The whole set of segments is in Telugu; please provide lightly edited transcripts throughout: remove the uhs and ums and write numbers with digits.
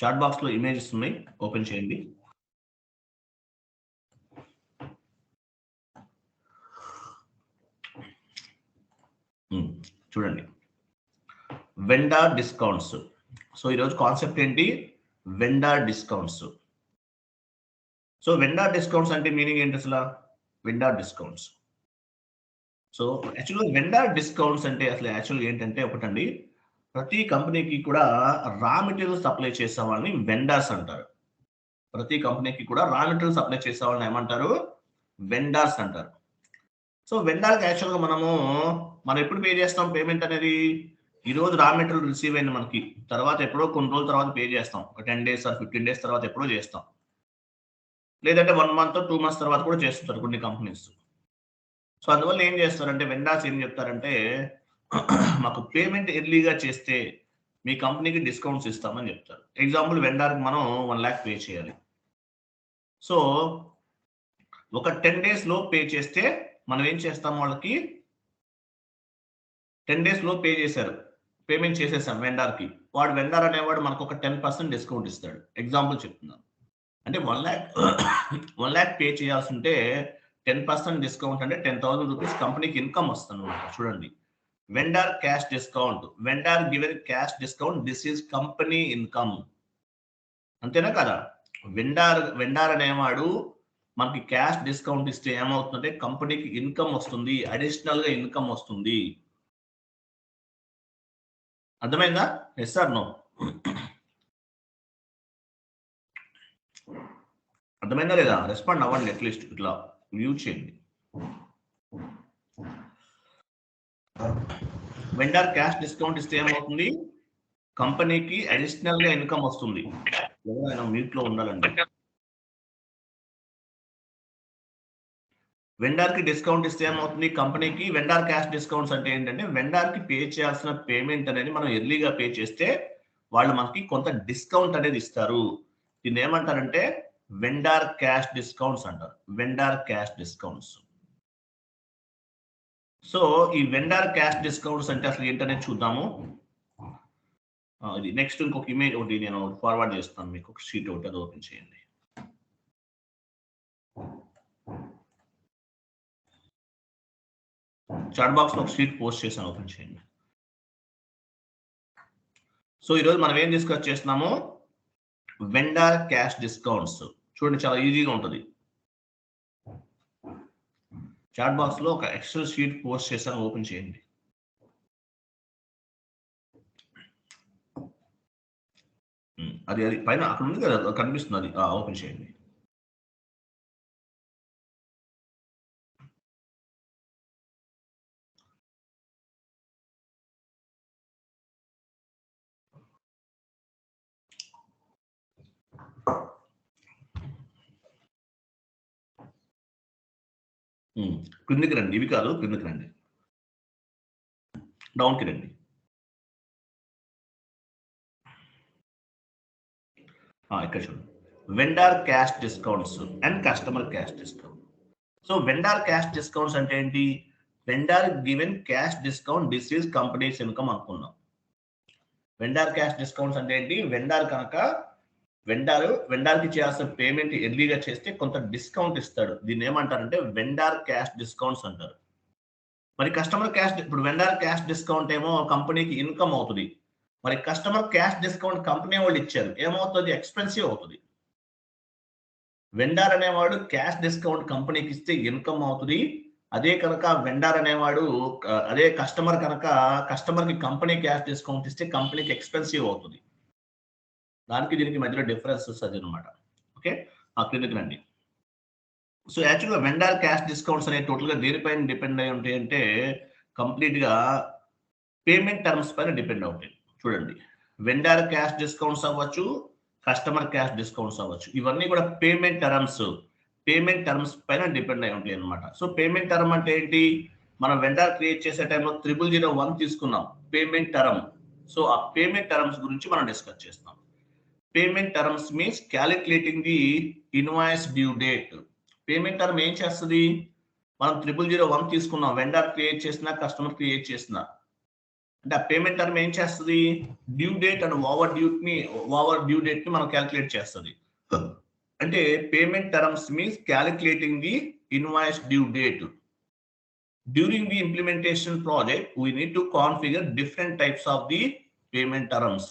చాట్ బాక్స్ లో ఇమేజెస్ ఉన్నాయి, ఓపెన్ చేయండి. చూడండి, వెండార్ డిస్కౌంట్స్. సో ఈరోజు కాన్సెప్ట్ ఏంటి? Vendor discounts. So vendor discounts అంటే మీనింగ్ ఏంటి అసలు? Vendor discounts. సో యాక్చువల్గా వెండార్ డిస్కౌంట్స్ అంటే అసలు యాక్చువల్గా ఏంటంటే ఒకటండి, ప్రతి కంపెనీకి కూడా రా మెటీరియల్ సప్లై చేసే వాళ్ళని వెండార్స్ అంటారు. ప్రతి కంపెనీకి కూడా రా మెటీరియల్ సప్లై చేసే వాళ్ళని ఏమంటారు? వెండార్స్ అంటారు. సో వెండార్కి యాక్చువల్గా మనం ఎప్పుడు పే చేస్తాం పేమెంట్ అనేది? ఈ రోజు రా మెటీరియల్ రిసీవ్ అయింది మనకి, తర్వాత ఎప్పుడో కొన్ని రోజుల తర్వాత పే చేస్తాం. ఒక 10 days ఆర్ 15 days తర్వాత ఎప్పుడో చేస్తాం, లేదంటే 1 month 2 months తర్వాత కూడా చేస్తుంటారు కొన్ని కంపెనీస్. సో అందువల్ల ఏం చేస్తారంటే వెండార్స్ ఏం చెప్తారంటే మాకు పేమెంట్ ఎర్లీగా చేస్తే మీ కంపెనీకి డిస్కౌంట్స్ ఇస్తామని చెప్తారు. ఎగ్జాంపుల్, వెండార్కి మనం 1 lakh పే చేయాలి. సో ఒక 10 days లో పే చేస్తే మనం ఏం చేస్తాం, వాళ్ళకి 10 days లో పే చేశారు, పేమెంట్ చేసేసాం వెండార్కి. వాడు వెండార్ అనేవాడు మనకు ఒక 10% డిస్కౌంట్ ఇస్తాడు. ఎగ్జాంపుల్ చెప్తున్నాను. అంటే 1 lakh పే చేయాల్సి ఉంటే 10% డిస్కౌంట్ అంటే 10,000 రూపీస్ కంపెనీకి ఇన్కమ్ వస్తుంది అనమాట. చూడండి, vendor cash discount, vendor given cash discount, this is company income. అంతేనా కదా? వెండార్ అనేవాడు మనకి క్యాష్ డిస్కౌంట్ ఇస్తే ఏమవుతుందంటే కంపెనీకి ఇన్కమ్ వస్తుంది, అడిషనల్ గా ఇన్కమ్ వస్తుంది. అర్థమైందా? Yes or no? అర్థమైందా లేదా? రెస్పాండ్ అవ్వండి, అట్లీస్ట్ ఇట్లా వ్యూ చేయండి. వెండర్ క్యాష్ డిస్కౌంట్ ఇస్తే ఏమవుతుంది? కంపెనీకి అడిషనల్ గా ఇన్కమ్ వస్తుంది. ఎవరైనా మ్యూట్ లో ఉండాలండి. వెండర్ కి డిస్కౌంట్ ఇస్తే ఏమవుతుంది? కంపెనీకి. వెండర్ క్యాష్ డిస్కౌంట్స్ అంటే ఏంటంటే వెండర్ కి పే చేయాల్సిన పేమెంట్ అనేది మనం ఎర్లీగా పే చేస్తే వాళ్ళు మనకి కొంత డిస్కౌంట్ అనేది ఇస్తారు. దీన్ని ఏమంటారంటే వెండర్ క్యాష్ డిస్కౌంట్స్ అంటారు. Vendor cash discounts. సో ఈ వెండర్ క్యాష్ డిస్కౌంట్స్ అంటే అసలు ఏంటనేది చూద్దాము. ఇది నెక్స్ట్ ఇంకొక ఇమేజ్ ఒకటి నేను ఫార్వర్డ్ చేస్తాను మీకు, ఒక షీట్ ఒకటి, అది ఓపెన్ చేయండి. చాట్ బాక్స్ లో ఒక షీట్ పోస్ట్ చేశాను, ఓపెన్ చేయండి. సో ఈరోజు మనం ఏం డిస్కస్ చేస్తున్నాము? Vendor cash discounts. చూడండి, చాలా ఈజీగా ఉంటుంది. చాట్ బాక్స్ లో ఒక ఎక్సెల్ షీట్ పోస్ట్ చేశాను, ఓపెన్ చేయండి. అది పైన అక్కడ ఉంది కదా, కనిపిస్తుంది, అది ఓపెన్ చేయండి. క్రిందికి రండి, ఇవి కాదు, క్రిందికి రండి, డౌన్కి రండి. ఇక్కడ చూడండి, vendor cash discounts and customer cash discount. So vendor cash discounts అంటే ఏంటి? Vendor given cash discount, this is companies income అనుకున్నాం. వెండర్ క్యాష్ డిస్కౌంట్స్ అంటే ఏంటి? వెండర్ కనుక వెండర్కి చేయాల్సిన పేమెంట్ ఎర్లీగా చేస్తే కొంత డిస్కౌంట్ ఇస్తాడు. దీన్ని ఏమంటారంటే వెండర్ క్యాష్ డిస్కౌంట్స్ అంటారు. మరి కస్టమర్ క్యాష్, ఇప్పుడు వెండర్ క్యాష్ డిస్కౌంట్ ఏమో కంపెనీకి ఇన్కమ్ అవుతుంది. మరి కస్టమర్ క్యాష్ డిస్కౌంట్ కంపెనీ వాళ్ళు ఇచ్చారు, ఏమవుతుంది? ఎక్స్పెన్సివ్ అవుతుంది. వెండర్ అనేవాడు క్యాష్ డిస్కౌంట్ కంపెనీకి ఇస్తే ఇన్కమ్ అవుతుంది. అదే కనుక వెండర్ అనేవాడు అదే కస్టమర్ కనుక కస్టమర్కి కంపెనీ క్యాష్ డిస్కౌంట్ ఇస్తే కంపెనీకి ఎక్స్పెన్సివ్ అవుతుంది. దానికి దీనికి మధ్యలో డిఫరెన్సెస్ అది అనమాట. ఓకే, క్రిందకి రండి. సో యాక్చువల్గా వెండర్ క్యాష్ డిస్కౌంట్స్ అనేవి టోటల్గా దేనిపైన డిపెండ్ అయి ఉంటాయి అంటే కంప్లీట్ గా పేమెంట్ టర్మ్స్ పైన డిపెండ్ అవుతాయి. చూడండి, వెండర్ క్యాష్ డిస్కౌంట్స్ అవ్వచ్చు, కస్టమర్ క్యాష్ డిస్కౌంట్స్ అవ్వచ్చు, ఇవన్నీ కూడా పేమెంట్ టర్మ్స్ పైన డిపెండ్ అయి ఉంటాయి అనమాట. సో పేమెంట్ టర్మ్ అంటే ఏంటి? మనం వెండర్ క్రియేట్ చేసే టైంలో 0001 తీసుకున్నాం పేమెంట్ టర్మ్. సో ఆ పేమెంట్ టర్మ్స్ గురించి మనం డిస్కస్ చేస్తాం. Payment terms means calculating the invoice due date. Payment term ఏం చేస్తుంది? మనం 0001 తీసుకున్నాం, వెండర్ క్రియేట్ చేసినా కస్టమర్ క్రియేట్ చేసినా అంటే ఆ పేమెంట్ టర్మ్ ఏం చేస్తుంది, due date and over due date ని మనం క్యాలిక్యులేట్ చేస్తుంది. అంటే payment terms means calculating the invoice due date. During the implementation project, we need to configure different types of the payment terms.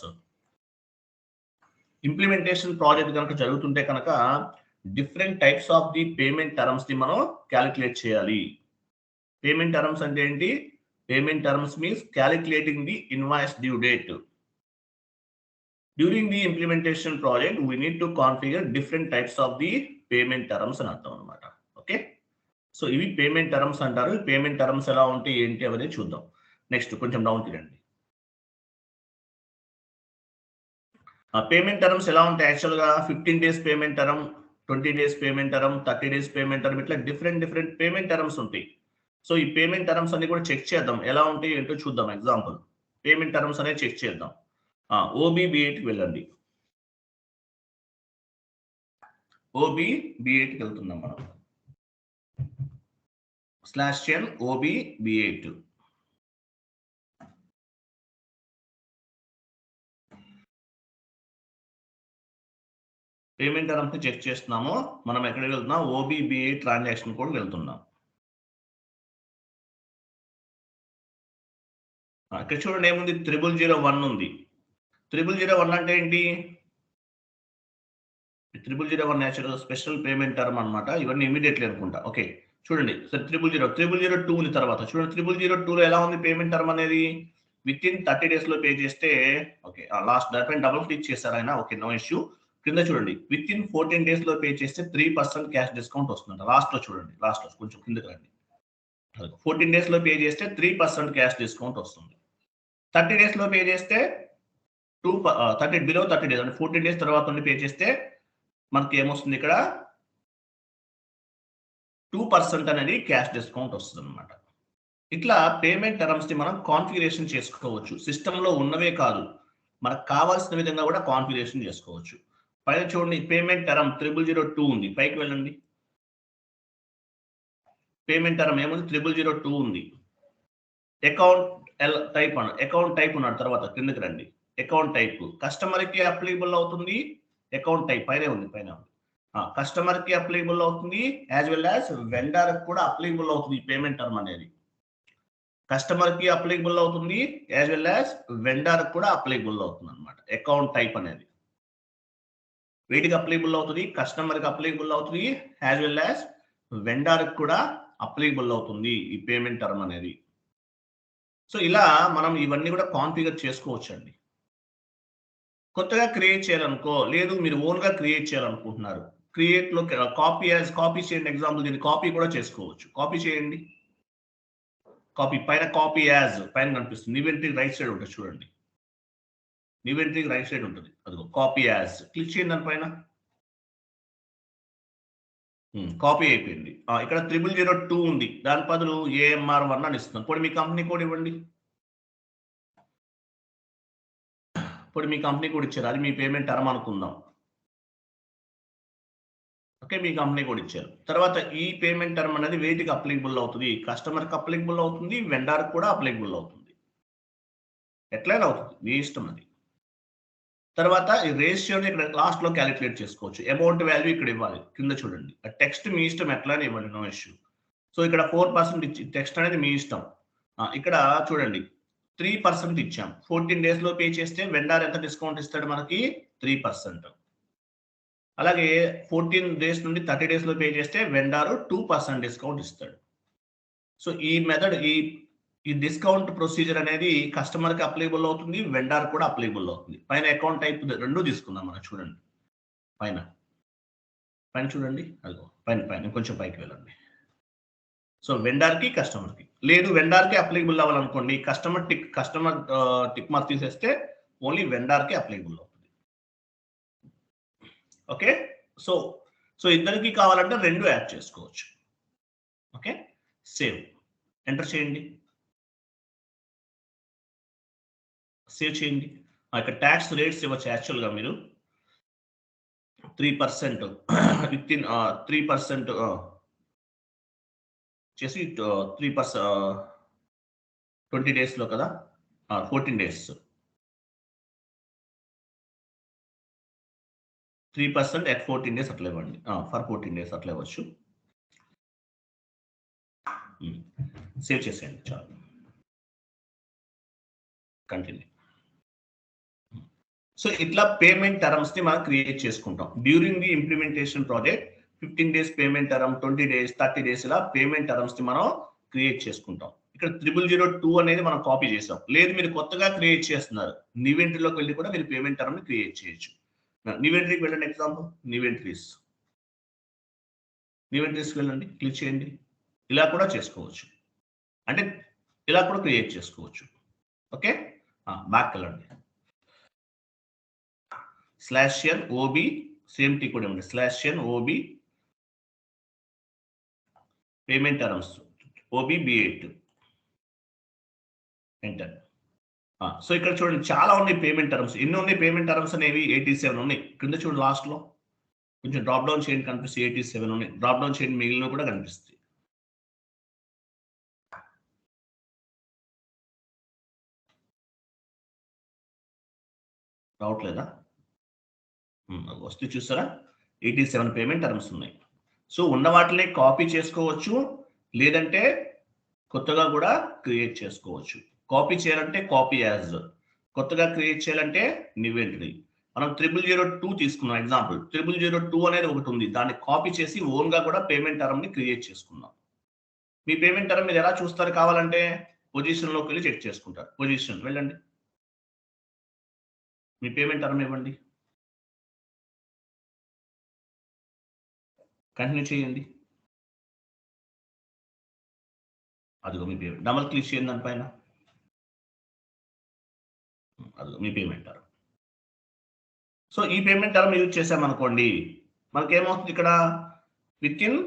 Implementation project కనుక జరుగుతుంటే కనుక different types of the payment terms ని మనం క్యాలిక్యులేట్ చేయాలి. పేమెంట్ టర్మ్స్ అంటే ఏంటి, payment terms means calculating the invoice due date. During the implementation project we need to configure different types of the payment terms అని అర్థం అనమాట. ఓకే, సో ఇవి పేమెంట్ టర్మ్స్ అంటారు. పేమెంట్ టర్మ్స్ ఎలా ఉంటాయి ఏంటి అనేది చూద్దాం. నెక్స్ట్ కొంచెం డౌన్కి రండి. పేమెంట్ టర్మ్స్ ఎలా ఉంటాయి యాక్చువల్గా 15 days payment term, 20 days payment term, 30 days payment term, ఇట్లా డిఫరెంట్ పేమెంట్ టర్మ్స్ ఉంటాయి. సో ఈ పేమెంట్ టర్మ్స్ అన్ని కూడా చెక్ చేద్దాం ఎలా ఉంటాయి ఏంటో చూద్దాం. ఎగ్జాంపుల్ పేమెంట్ టర్మ్స్ అనేది చెక్ చేద్దాం. OBBAకి వెళ్ళండి. OBBAకి వెళ్తున్నాం మనం. /10 OBBA2. పేమెంట్ టర్మ్స్ ని చెక్ చేస్తున్నాము. మనం ఎక్కడికి వెళ్తున్నాం, OBBA ట్రాన్సాక్షన్ కూడా వెళ్తున్నాం. ఇక్కడ చూడండి ఏముంది, 0001 ఉంది. 0001 అంటే ఏంటి, 0001 నేచురల్ స్పెషల్ పేమెంట్ టర్మ్ అనమాట. ఇవన్నీ ఇమీడియట్లీ అనుకుంటా. ఓకే చూడండి, సార్ 000 ఉంది. తర్వాత చూడండి 0002లో ఎలా ఉంది పేమెంట్ టర్మ్ అనేది, విత్ ఇన్ 30 days లో పే చేస్తే. ఓకే లాస్ట్ దానిపైన డబుల్ క్లిక్ చేశారు ఆయన. Okay no issue. కింద చూడండి విత్ ఇన్ 14 days లో పే చేస్తే 3% క్యాష్ డిస్కౌంట్ వస్తుంది. లాస్ట్ లో చూడండి, లాస్ట్ లో కొంచెం కిందకి రండి. 14 days లో పే చేస్తే 3% క్యాష్ డిస్కౌంట్ వస్తుంది. 30 days లో పే చేస్తే 30 days అంటే 14 days తర్వాత నుండి పే చేస్తే మనకి ఏమొస్తుంది, ఇక్కడ 2% అనేది క్యాష్ డిస్కౌంట్ వస్తుంది అనమాట. ఇట్లా పేమెంట్ టర్మ్స్ ని మనం కాన్ఫిగరేషన్ చేసుకోవచ్చు. సిస్టమ్ లో ఉన్నవే కాదు, మనకు కావాల్సిన విధంగా కూడా కాన్ఫిగరేషన్ చేసుకోవచ్చు. పైన చూడండి పేమెంట్ టర్మ్ 0002 ఉంది. పైకి వెళ్ళండి. పేమెంట్ టర్మ్ ఏముంది, 0002 ఉంది. అకౌంట్ టైప్ అకౌంట్ టైప్ ఉన్నాడు. తర్వాత కిందకి రండి. అకౌంట్ టైప్ కస్టమర్ కి అప్లికబుల్ అవుతుంది. అకౌంట్ టైప్ పైన ఉంది. కస్టమర్ కి అప్లికబుల్ అవుతుంది, యాజ్ వెల్ యాజ్ వెండర్ కూడా అప్లికబుల్ అవుతుంది. పేమెంట్ టర్మ్ అనేది కస్టమర్ కి అప్లికబుల్ అవుతుంది, యాజ్ వెల్ యాజ్ వెండర్ కూడా అప్లికబుల్ అవుతుంది అనమాట. అకౌంట్ టైప్ అనేది వీటికి అప్లికబుల్ అవుతుంది, కస్టమర్ కి అప్లికబుల్ అవుతుంది, యాజ్ వెల్ యాజ్ వెండర్ కూడా అప్లికబుల్ అవుతుంది ఈ పేమెంట్ టర్మ్ అనేది. సో ఇలా మనం ఇవన్నీ కూడా కాన్ఫిగర్ చేసుకోవచ్చు అండి. కొత్తగా క్రియేట్ చేయాలనుకో, లేదు మీరు ఓన్ గా క్రియేట్ చేయాలనుకుంటున్నారు, క్రియేట్ లో కాపీ చేయండి. ఎగ్జాంపుల్ దీన్ని కాపీ కూడా చేసుకోవచ్చు. కాపీ చేయండి. కాపీ పైన కాపీ యాజ్ పైన కనిపిస్తుంది. న్యూ ఎంట్రీ రైట్ సైడ్ ఉంటుంది చూడండి. న్యూ ఎంట్రీ రైట్ సైడ్ ఉంటుంది, అదిగో కాపీ యాజ్ క్లిక్ చేయండి. దానిపైన కాపీ అయిపోయింది. ఇక్కడ 0002 ఉంది, దాని బదులు AMR1 అని ఇస్తున్నాం. ఇప్పుడు మీ కంపెనీ కోడ్ ఇవ్వండి. ఇప్పుడు మీ కంపెనీ కోడ్ ఇచ్చారు, అది మీ పేమెంట్ టర్మ్ అనుకుందాం. ఓకే మీ కంపెనీ కోడ్ ఇచ్చారు. తర్వాత ఈ పేమెంట్ టర్మ్ అనేది వేటికి అప్లికబుల్ అవుతుంది, కస్టమర్ కి అప్లికబుల్ అవుతుంది, వెండర్ కూడా అప్లికబుల్ అవుతుంది. ఎట్లయినా అవుతుంది, మీ ఇష్టం అది. తర్వాత ఈ రేషియోని ఇక్కడ లాస్ట్ లో క్యాలిక్యులేట్ చేసుకోవచ్చు. అమౌంట్ వాల్యూ ఇక్కడ ఇవ్వాలి. కింద చూడండి టెక్స్ట్ మీ ఇష్టం, ఎట్లయినా ఇవ్వండి, నో ఇష్యూ. సో ఇక్కడ 4% ఇచ్చి టెక్స్ట్ అనేది మీ ఇష్టం. ఇక్కడ చూడండి 3% ఇచ్చాం. 14 days లో పే చేస్తే వెండర్ ఎంత డిస్కౌంట్ ఇస్తాడు మనకి, 3%. అలాగే 14 days నుండి 30 days లో పే చేస్తే వెండర్ 2% డిస్కౌంట్ ఇస్తాడు. సో ఈ మెథడ్ ఈ డిస్కౌంట్ ప్రొసీజర్ అనేది కస్టమర్ కి అప్లికబుల్ అవుతుంది, వెండర్ కూడా అప్లికబుల్ అవుతుంది. పైన అకౌంట్ టైప్ రెండు తీసుకుందాం మనం. చూడండి పైన చూడండి, అదిగో పైన కొంచెం పైకి వెళ్ళండి. సో వెండర్ కి కస్టమర్ కి, లేదు వెండర్ కి అప్లికబుల్ అవ్వాలనుకోండి, కస్టమర్ టిక్ మార్క్ తీసేస్తే ఓన్లీ వెండర్ కి అప్లికబుల్ అవుతుంది. ఓకే సో ఇద్దరికి కావాలంటే రెండు యాడ్ చేసుకోవచ్చు. ఓకే సేవ్ ఎంటర్ చేయండి, సేవ్ చేయండి. ఇక్కడ ట్యాక్స్ రేట్స్ ఇవ్వచ్చు. యాక్చువల్గా మీరు 3% విత్ ఇన్ 3% చేసి 3% 20 days లో కదా, 14 days. 3% at 14 days అట్లా ఇవ్వండి. ఫర్ 14 days అట్లా ఇవ్వచ్చు. సేవ్ చేసేయండి చాలు. కంటిన్యూ. సో ఇట్లా పేమెంట్ టర్మ్స్ ని మనం క్రియేట్ చేసుకుంటాం. During the implementation project 15 days payment term, 20 days, 30 days ఇలా పేమెంట్ టర్మ్స్ ని మనం క్రియేట్ చేసుకుంటాం. ఇక్కడ 0002 అనేది మనం కాపీ చేసాం. లేదు మీరు కొత్తగా క్రియేట్ చేస్తున్నారు, నివెంట్రీలోకి వెళ్ళి కూడా మీరు పేమెంట్ టర్మ్ ని క్రియేట్ చేయొచ్చు. నివెంట్రీకి వెళ్ళండి. ఎగ్జాంపుల్ నివెంట్రీస్కి వెళ్ళండి, క్లిక్ చేయండి. ఇలా కూడా చేసుకోవచ్చు, అంటే ఇలా కూడా క్రియేట్ చేసుకోవచ్చు. ఓకే, బ్యాక్ వెళ్ళండి. /n OB సేమ్ టీ కూడా ఉంది. /n OB payment terms OB B8 enter. So ఇక్కడ చూడండి చాలా ఉన్నాయి పేమెంట్ టర్మ్స్. ఎన్ని ఉన్నాయి పేమెంట్ టర్మ్స్ అనేవి? 87 ఉన్నాయి. కింద చూడండి లాస్ట్ లో కొంచెం డ్రాప్ డౌన్ చేయండి, కనిపిస్తుంది 87 ఉన్నాయి. డ్రాప్ డౌన్ చేయండి, మిగిలిన కూడా కనిపిస్తుంది. రావట్లేదా? వస్తే చూసారా 87 పేమెంట్ టర్మ్స్ ఉన్నాయి. సో ఉన్న వాటిని కాపీ చేసుకోవచ్చు, లేదంటే కొత్తగా కూడా క్రియేట్ చేసుకోవచ్చు. కాపీ చేయాలంటే కాపీ యాజ్, కొత్తగా క్రియేట్ చేయాలంటే నివెంట్రీ. మనం 0002 తీసుకున్నాం ఎగ్జాంపుల్. 0002 అనేది ఒకటి ఉంది, దాన్ని కాపీ చేసి ఓన్ గా కూడా పేమెంట్ టర్మ్ ని క్రియేట్ చేసుకున్నాం. మీ పేమెంట్ టర్మ్ మీరు ఎలా చూస్తారు? కావాలంటే పొజిషన్ లోకి వెళ్ళి చెక్ చేసుకుంటారు. పొజిషన్ వెళ్ళండి, మీ పేమెంట్ టర్మ్ ఇవ్వండి, కంటిన్యూ చేయండి. అదిగో మీ పేమెంట్. డబల్ క్లిక్ చేయండి దానిపైన, అదిగో మీ పేమెంట్ టర్మ్. సో ఈ పేమెంట్ టర్మ్ యూజ్ చేసామనుకోండి, మనకేమవుతుంది ఇక్కడ విత్ ఇన్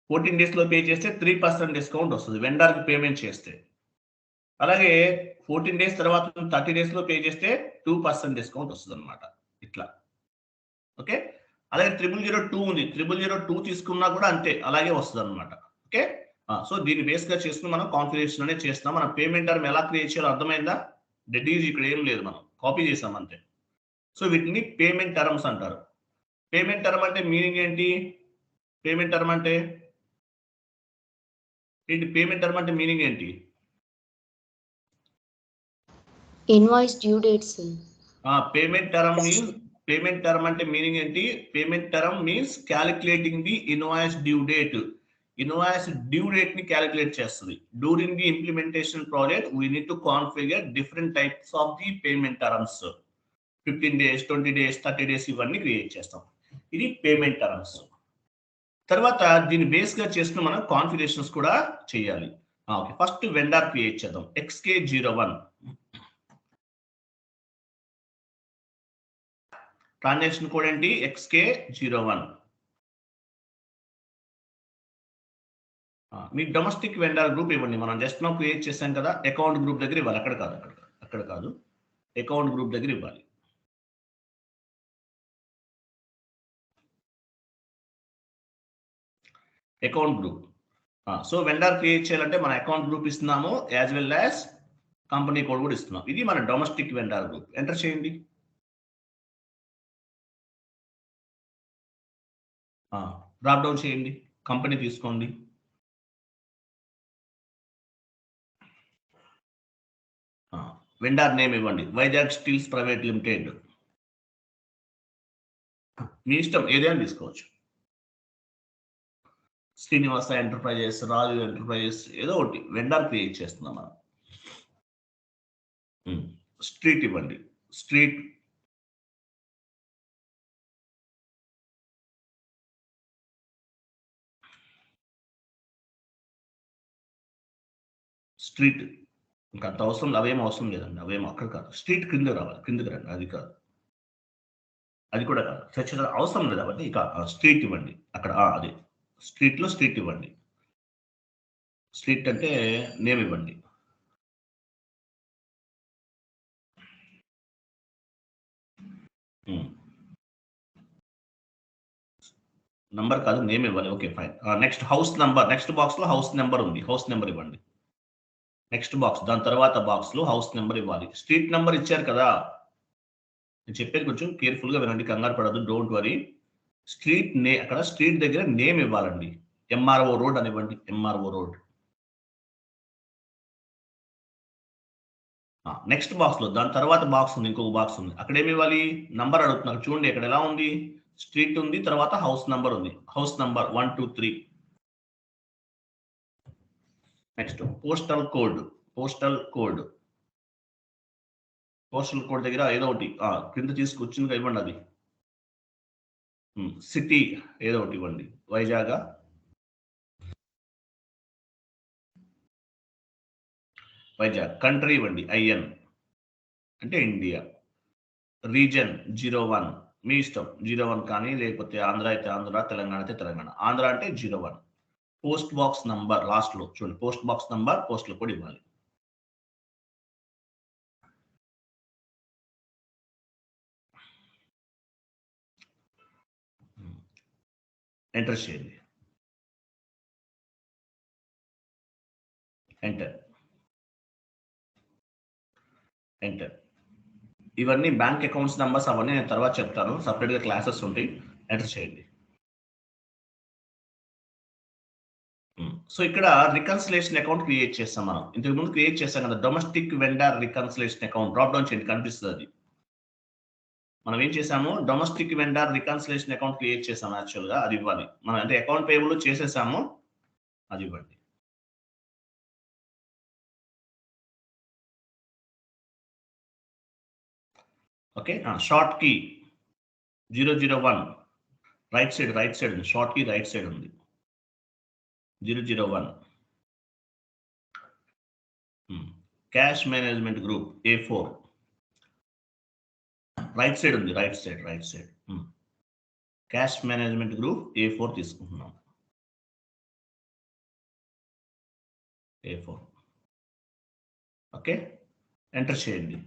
14 days లో పే చేస్తే 3% డిస్కౌంట్ వస్తుంది వెండర్కి పేమెంట్ చేస్తే. అలాగే 14 days తర్వాత 30 days లో పే చేస్తే 2% డిస్కౌంట్ వస్తుంది అనమాట. ఇట్లా ఓకే. అలాగే 0002 ఉంది, 0002 తీసుకున్నా కూడా అంతే, అలాగే వస్తుంది అనమాట. ఓకే. సో దీన్ని బేస్ గా చేసుకుని మనం కాన్ఫిగరేషన్ అనేది చేస్తాం. మనం పేమెంట్ టర్మ్ ఎలా క్రియేట్ చేయాలో అర్థమైందా? డెట్ ఈజ్ ఇక్కడ ఏం లేదు, మనం కాపీ చేసాం అంతే. సో వీటిని పేమెంట్ టర్మ్స్ అంటారు. పేమెంట్ టర్మ్ అంటే మీనింగ్ ఏంటి? పేమెంట్ టర్మ్ అంటే ఏంటి? పేమెంట్ టర్మ్ అంటే మీనింగ్ ఏంటి? Invoice due dates. Payment term అంటే మీనింగ్ ఏంటి? Payment term means calculating the invoice due date. Invoice due date ని క్యాలిక్యులేట్ చేస్తుంది. During the implementation project we need to configure different types of the payment terms. 15 days, 20 days, 30 days ఇవన్నీ క్రియేట్ చేస్తాం. ఇది పేమెంట్ టర్మ్స్. తర్వాత దీన్ని బేస్ గా చేసుకుని మనం కాన్ఫిగరేషన్స్ కూడా చేయాలి. ఓకే, ఫస్ట్ వెండర్ క్రియేట్ చేద్దాం. XK01 ట్రాన్సాక్షన్ కోడ్ ఏంటి? XK01. మీ డొమెస్టిక్ వెండర్ గ్రూప్ ఇవ్వండి. మనం జస్ట్ నో క్రియేట్ చేసాం కదా, అకౌంట్ గ్రూప్ దగ్గర ఇవ్వాలి. అక్కడ కాదు, అకౌంట్ గ్రూప్ దగ్గర ఇవ్వాలి. Account group. So vendor create చేయాలంటే మన అకౌంట్ గ్రూప్ ఇస్తున్నాము, as well as company code కూడా ఇస్తున్నాం. ఇది మన డొమెస్టిక్ వెండర్ గ్రూప్. ఎంటర్ చేయండి. డ్రాప్ డౌన్ చేయండి, కంపెనీ తీసుకోండి. వెండర్ నేమ్ ఇవ్వండి, వైజాగ్ స్టీల్స్ ప్రైవేట్ లిమిటెడ్. మీ ఇష్టం, ఏదైనా తీసుకోవచ్చు. శ్రీనివాస ఎంటర్ప్రైజెస్, రాజు ఎంటర్ప్రైజెస్, ఏదో ఒకటి వెండర్ క్రియేట్ చేస్తున్నాం మనం. స్ట్రీట్ ఇవ్వండి, స్ట్రీట్. స్ట్రీట్ ఇంకా అంత అవసరం, అవేం అవసరం లేదండి, అవేం అక్కడ కాదు. స్ట్రీట్ కింద రావాలి, కిందకి రండి. అది కాదు, అది కూడా కాదు, చర్చ అవసరం లేదు. కాబట్టి ఇక స్ట్రీట్ ఇవ్వండి అక్కడ. అదే స్ట్రీట్ లో స్ట్రీట్ ఇవ్వండి. స్ట్రీట్ అంటే నేమ్ ఇవ్వండి. నంబర్ కాదు, నేమ్ ఇవ్వాలి. Okay fine. Next house number. Next box లో హౌస్ నెంబర్ ఉంది, హౌస్ నెంబర్ ఇవ్వండి. నెక్స్ట్ బాక్స్, దాని తర్వాత బాక్స్ లో హౌస్ నెంబర్ ఇవ్వాలి. స్ట్రీట్ నెంబర్ ఇచ్చారు కదా, నేను చెప్పేది కొంచెం కేర్ఫుల్ గా వినండి, కంగారు పడదు, డోంట్ వరీ. స్ట్రీట్ అక్కడ స్ట్రీట్ దగ్గర నేమ్ ఇవ్వాలండి. ఎంఆర్ఓ రోడ్ అని ఇవ్వండి, ఎంఆర్ఓ రోడ్. నెక్స్ట్ బాక్స్ లో దాని తర్వాత బాక్స్ ఉంది, ఇంకొక బాక్స్ ఉంది, అక్కడ ఏమి ఇవ్వాలి? నంబర్ అడుగుతున్నారు చూడండి, ఇక్కడ ఎలా ఉంది? స్ట్రీట్ ఉంది, తర్వాత హౌస్ నంబర్ ఉంది, house number 1 2 3. Next postal code, postal code, postal code దగ్గర ఏదో ఒకటి కింద తీసుకొచ్చింది ఇవ్వండి అది. సిటీ ఏదో ఒకటి ఇవ్వండి, వైజాగ్, వైజాగ్. కంట్రీ ఇవ్వండి, ఐఎన్ అంటే ఇండియా. రీజన్ 01, మీ ఇష్టం, 01 కానీ, లేకపోతే ఆంధ్ర అయితే ఆంధ్ర, తెలంగాణ అయితే తెలంగాణ. ఆంధ్ర అంటే 01. పోస్ట్ బాక్స్ నంబర్ లాస్ట్ లో చూడండి, post box number, postal code ఇవ్వాలి. ఎంటర్ చేయండి, ఎంటర్, ఎంటర్. ఇవన్నీ బ్యాంక్ అకౌంట్స్ నంబర్స్, అవన్నీ నేను తర్వాత చెప్తాను, సపరేట్ గా క్లాసెస్ ఉంటాయి. ఎంటర్ చేయండి. సో ఇక్కడ రికన్సిలేషన్ అకౌంట్ క్రియేట్ చేస్తాం మనం. ఇంతకు ముందు క్రియేట్ చేస్తాం కదా, domestic vendor reconciliation account. Drop down చేయండి, కనిపిస్తుంది అది. మనం ఏం చేసాము? Domestic vendor reconciliation account create చేసాము. యాక్చువల్ గా అది ఇవ్వాలి మనం, అంటే అకౌంట్ పేబుల్ చేసేసాము, అది ఇవ్వండి. Okay, short key 001, right side ఉంది, షార్ట్ కీ రైట్ సైడ్ ఉంది, 001. Cash management group A4, right side ఉంది, right side. Cash management group A4 తీసుకుంటున్నాం, A4. ఓకే, ఎంటర్ చేయండి.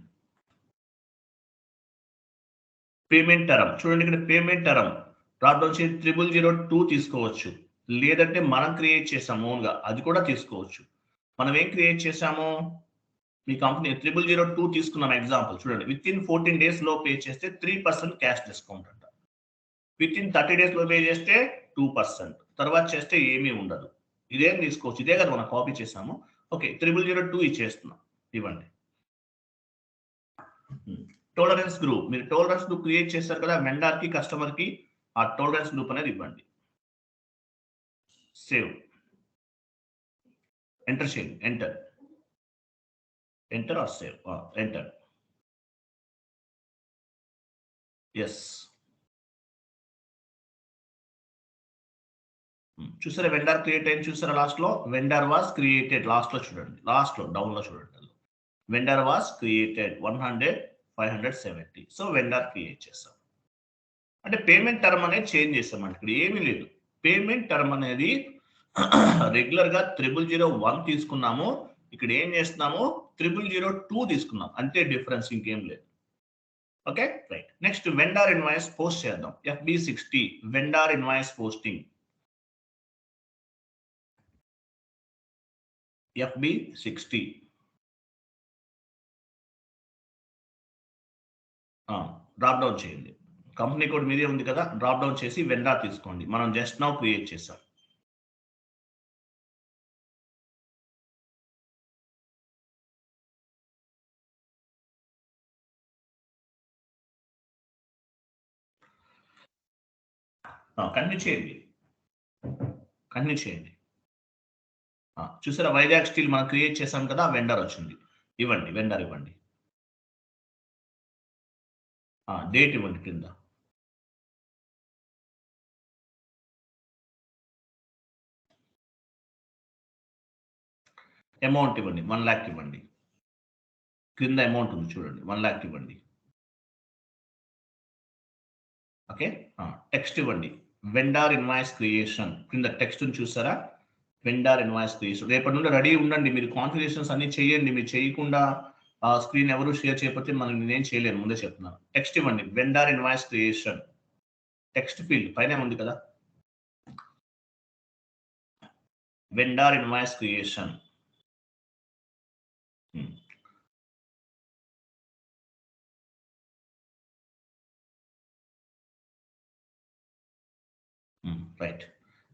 పేమెంట్ టర్మ్ చూడండి, ఇక్కడ పేమెంట్ టర్మ్ డ్రాప్ డౌన్ చేసి 0002 తీసుకోవచ్చు, లేదంటే మనం క్రియేట్ చేసాము ఓన్గా, అది కూడా తీసుకోవచ్చు. మనం ఏం క్రియేట్ చేసాము? మీ కంపెనీ 0002 తీసుకున్నాం ఎగ్జాంపుల్. చూడండి, విత్ ఇన్ 14 days లో పే చేస్తే 3% క్యాష్ డిస్కౌంట్ అంట. విత్ ఇన్ 30 days లో పే చేస్తే 2%, తర్వాత చేస్తే ఏమీ ఉండదు. ఇదేం తీసుకోవచ్చు, ఇదే కదా మనం కాపీ చేసాము. ఓకే, 0002 ఇచ్చేస్తున్నాం, ఇవ్వండి. టోలరెన్స్ గ్రూప్, మీరు టోలరెన్స్ గ్రూప్ క్రియేట్ చేస్తారు కదా, వెండర్ కి కస్టమర్ కి, ఆ టోలరెన్స్ గ్రూప్ అనేది ఇవ్వండి. సేవ్, ఎంటర్ చేయండి, enter or save, enter. Yes, చూసారా వెండర్ క్రియేట్ అయింది, చూసారా లాస్ట్ లో వెండర్ వాస్ క్రియేటెడ్, లాస్ట్ లో చూడండి, లాస్ట్ లో డౌన్ లో చూడండి, vendor was created 100 570. So vendor create చేస్తాం, అంటే పేమెంట్ టర్మ్ అనేది చేంజ్ చేస్తామండి. ఇక్కడ ఏమీ లేదు, పేమెంట్ టర్మ్ అనేది రెగ్యులర్ గా 0001 తీసుకున్నాము, ఇక్కడ ఏం చేస్తున్నాము? 0002 తీసుకున్నాం, అంతే డిఫరెన్స్, ఇంకేం లేదు. Okay, right. Next vendor invoice post చేద్దాం, FB60 vendor invoice posting, FB60. Drop down చేయండి, కంపెనీ కోడ్ మీదే ఉంది కదా, డ్రాప్ డౌన్ చేసి వెండర్ తీసుకోండి, మనం జస్ట్ నౌ క్రియేట్ చేసాం. కంటిన్యూ చేయండి. చూసారా వైజాగ్ స్టీల్ మనం క్రియేట్ చేసాం కదా, వెండర్ వచ్చింది, ఇవ్వండి, వెండర్ ఇవ్వండి. డేట్ ఇవ్వండి కింద, అమౌంట్ ఇవ్వండి, 1 lakh ఇవ్వండి, కింద అమౌంట్ ఉంది చూడండి, 1 lakh ఇవ్వండి. ఓకే, టెక్స్ట్ ఇవ్వండి, వెండర్ ఇన్వాయిస్ క్రియేషన్, కింద టెక్స్ట్ చూసారా, వెండర్ ఇన్వాయిస్ క్రియేషన్. రేపటి నుండి రెడీ ఉండండి, మీరు కాన్ఫిగరేషన్స్ అన్ని చేయండి, మీరు చేయకుండా స్క్రీన్ ఎవరు షేర్ చేయకపోతే మనం నేనేం చేయలేను, ముందే చెప్తున్నాను. టెక్స్ట్ ఇవ్వండి, vendor invoice creation, text field పైన ఉంది కదా, vendor invoice creation. Right.